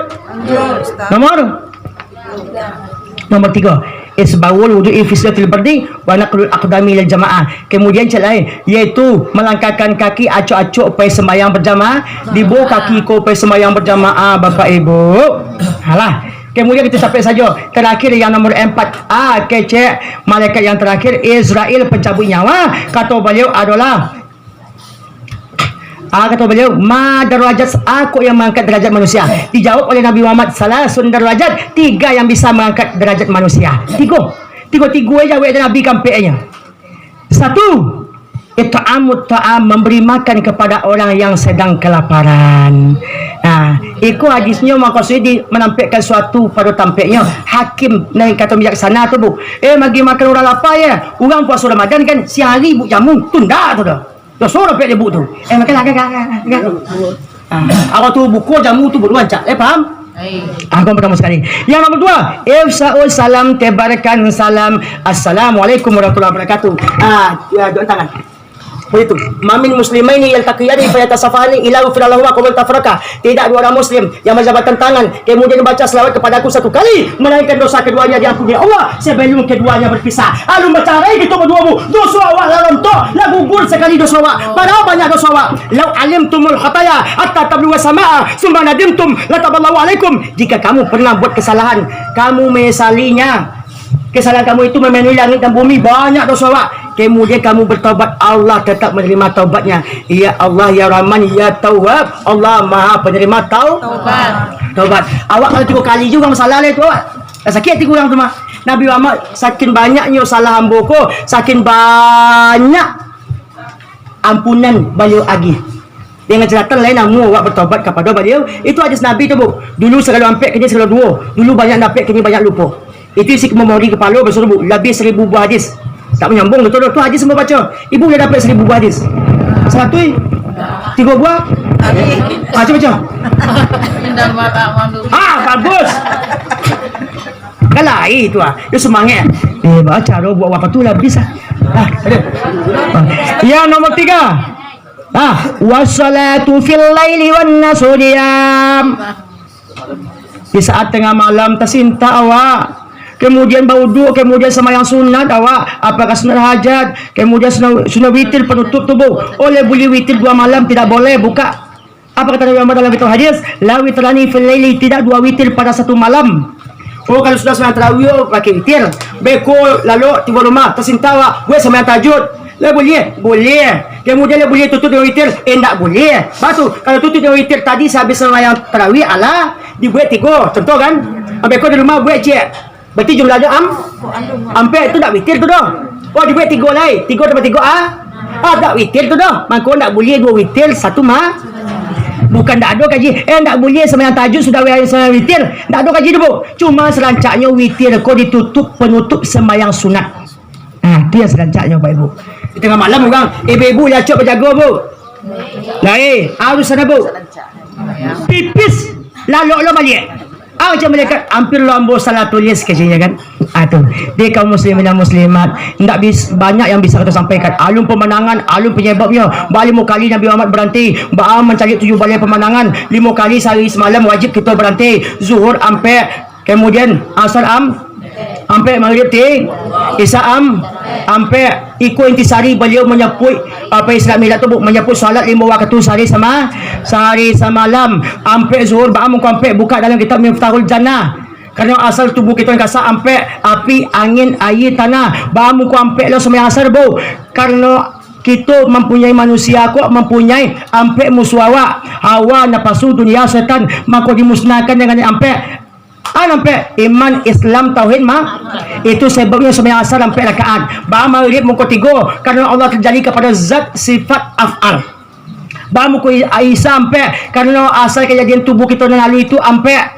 Nomor 3. Isbawul wudu'i fi salatil bardi wa naqlul aqdami lil jamaah. Kemudian cara lain iaitu melangkahkan kaki acuk-acuk pergi sembahyang berjamaah, dibawa kaki kau pergi sembahyang berjamaah, Bapak Ibu. Halah. Kemudian kita sampai saja terakhir yang nomor 4. Kecek malaikat yang terakhir Israel pencabut nyawa. Kata beliau adalah kata beliau, ma darajat, aku yang mengangkat derajat manusia. Dijawab oleh Nabi Muhammad, salasun darajat, 3 yang bisa mengangkat derajat manusia. Tiga aja weh Nabi kampenya. 1, it'amut ta'am, memberi makan kepada orang yang sedang kelaparan. Ikut hadisnya maksudnya menampilkan suatu pada tampilnya. Hakim naik kata bijaksana tu, Bu. Bagi makan orang lapar ya. Orang puasa Ramadan kan siang hari bu jamu tunda tu dah. Dah suruh pek dia bu tu. Makan. Aku tu buku jamu tu buruan cak. Faham? Aku pertama sekali. Yang nomor 2, ifsa'ul salam, tebarkan salam. Assalamualaikum warahmatullahi wabarakatuh. Doa tangan. Begitu. Mamin muslimaini yaltaqiyani fayatasafani ila ghufirallahuma qabla tafraka. Tidak dua orang muslim yang berjabatan tangan kemudian membaca selawat kepadaku 1 kali melainkan dosa keduanya diampuni Allah sebelum keduanya berpisah. Lalu bercerai gitu berdua, Bu. Dosa awak lalu tok la gugur sekali dosa awak. Padahal banyak dosa awak. Lau alimtumul khataya hatta tabluwa samaa summa nadimtum lataballahu alaikum. Jika kamu pernah buat kesalahan, kamu menyesalinya. Kesalahan kamu itu memenuhi langit dan bumi, banyak dosa awak. Kemudian kamu bertaubat, Allah tetap menerima taubatnya. Ya Allah ya Rahman ya Tawwab, Allah Maha penerima taubat. Awak kalau 3 kali juga masalah lah itu awak. Sakit hati kurang tu mah. Nabi Muhammad saking banyaknya salah hamba ko, saking banyak ampunan beliau agi. Dengan catatan lain namu awak bertaubat kepada beliau. Itu hadis Nabi tu, Bu. Dulu selalu ampek kini selalu dua. Dulu banyak dapat kini banyak lupa. Itu isi memori kepala bersuruh, Bu. Lebih 1000 buah hadis. Tak menyambung betul tu hadis semua baca. Ibu dah dapat 1000 buah hadis. 3 buah. Baca. Bagus. Kalah itu Dia semangat. Baca dah buat apa tu habis Yang nomor 3. Wassalatu fil laili wan nasu diam. Di saat tengah malam tersinta awak. Kemudian berwuduk, kemudian sembahyang sunat awak, apakah sunat hajat, kemudian sunat witir penutup tubuh. Oleh boleh witir 2 malam, tidak boleh buka. Apa kata Nabi Muhammad dalam kitab hadis? La witrani fil laili, tidak 2 witir pada 1 malam. Oh, kalau sudah sembahyang tarawih pakai witir. Beko lalu tiba rumah tersinta awak, buat sembahyang tahajud. Lah boleh? Boleh. Kemudian boleh tutup dengan witir? Tak boleh. Batu, kalau tutup dengan witir tadi sehabis sembahyang tarawih dibuat 3. Contoh kan? Beko di rumah buat cek. Berarti jumlahnya ampek itu tak witir tu dah. Oh dibuat 3 lain. 3 dapat 3 tak witir tu dah. Maka tak boleh 2 witir 1 Bukan tak ada kaji. Tak boleh sembahyang tahajud sudah sembahyang witir. Tak ada kaji tu, Bu. Cuma serancaknya witir kau ditutup penutup sembahyang sunat. Itu yang serancaknya, Pak Ibu. Di tengah malam orang ibu-ibu ya cok berjaga, Bu. Lain harus sana, Bu. Pipis lalu balik. Macam mereka hampir lambo salah tulis kecilnya kan. Tu dia kaum muslimin dan muslimat tak banyak yang bisa kita sampaikan. Alun pemandangan, alun penyebabnya. 5 kali Nabi Muhammad berhenti mencari 7 balai pemandangan. 5 kali sehari semalam wajib kita berhenti. Zuhur ampek, kemudian asar ampek, maghrib isya Ampe iko intisari beliau menyapuy apa Islam ila tu menyapuy salat 5 waktu sehari sama malam. Ampe zuhur ba among ampe buka dalam kitab Miftahul Jannah. Karena asal tubuh kita yang kasa ampe api, angin, air, tanah. Ba among ampe lo semua asar bo. Karena kita mempunyai manusia kok mempunyai ampe musyawa hawa napasu dunia setan maka dimusnahkan dengan ampe ampe iman Islam tauhid itu sebabnya semua asal ampe rakaat ba maghrib muko tigo karena Allah terjadi kepada zat sifat af'al ba muko Isa ampe karena asal kejadian tubuh kita lalu itu ampe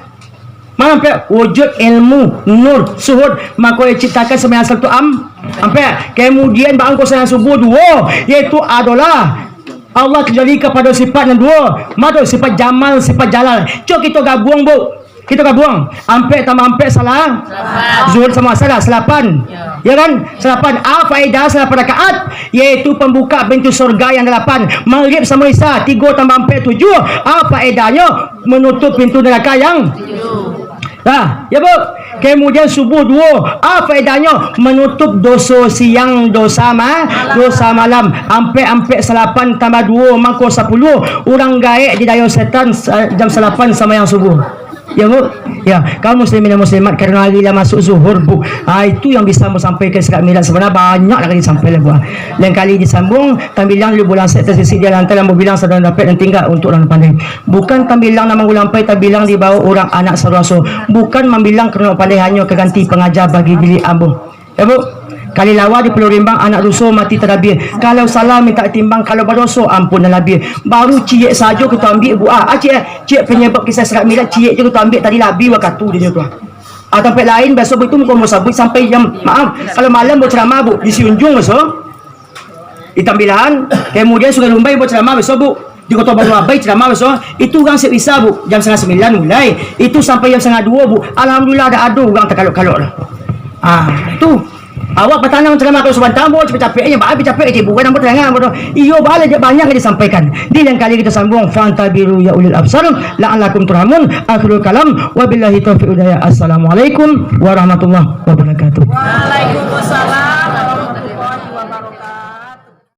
mampe wujud ilmu nur suhud maka ciptakan semua asal tu ampe kemudian bang ko sa subuh dua yaitu adalah Allah terjadi kepada sifat yang dua madu sifat jamal sifat jalal cok kita gabung bu kita gabung ampe tambah ampe salah zuhur sama salah selapan ya kan selapan faedah selapan rakaat yaitu pembuka pintu surga yang 8 maghrib sama isya 3 tambah ampe 7 faedahnya menutup pintu neraka yang ya bu. Kemudian subuh 2. Faedahnya menutup dosa siang, dosa malam. Ampe 8 tambah 2 maka 10. Orang gaek di daya setan jam 8 sama yang subuh. Ya bu, ya kaum muslimin dan muslimat karena lagi lah masuk zuhur bu, itu yang bisa mau sampaikan sekat milad sebenarnya banyak lagi disampaikan bu. Lain kali disambung tambilang lu bulan set tersisi dia lantai yang bilang sedang dapat dan tinggal untuk orang pandai. Bukan tambilang nama ulampai tambilang di bawah orang anak seraso. Bukan membilang kerana pandai hanya keganti pengajar bagi diri ambo. Ya bu. Kali lawa di Pulau Rimbang anak rusuh mati terlabir. Kalau salah minta timbang, kalau berdosa ampun dan labir. Baru cik saja kita ambil bu. Cik penyebab kisah serat milad cik je kita ambil tadi labir waktu dia tu. Tempat lain besok itu muka musabik sampai jam kalau malam buat ceramah bu di Siunjung besok. Di Tambilan, kemudian Sungai Lumbai buat ceramah besok bu. Di Kota Baru Abai ceramah besok. Itu orang siap isa bu. Jam 1:30 mulai. Itu sampai jam 1:30 bu. Alhamdulillah ada orang terkaluk-kaluk lah. Itu. Awak bertanam ceramah kalau sebentar tambah capek-capeknya bahagia capek itu bukan nampak terangan bodoh. Iyo banyak yang disampaikan. Di lain kali kita sambung fantabiru ya ulil absar la'allakum turhamun. Akhirul kalam wabillahi taufiq hidayah. Assalamualaikum warahmatullahi wabarakatuh. Waalaikumsalam warahmatullahi wabarakatuh.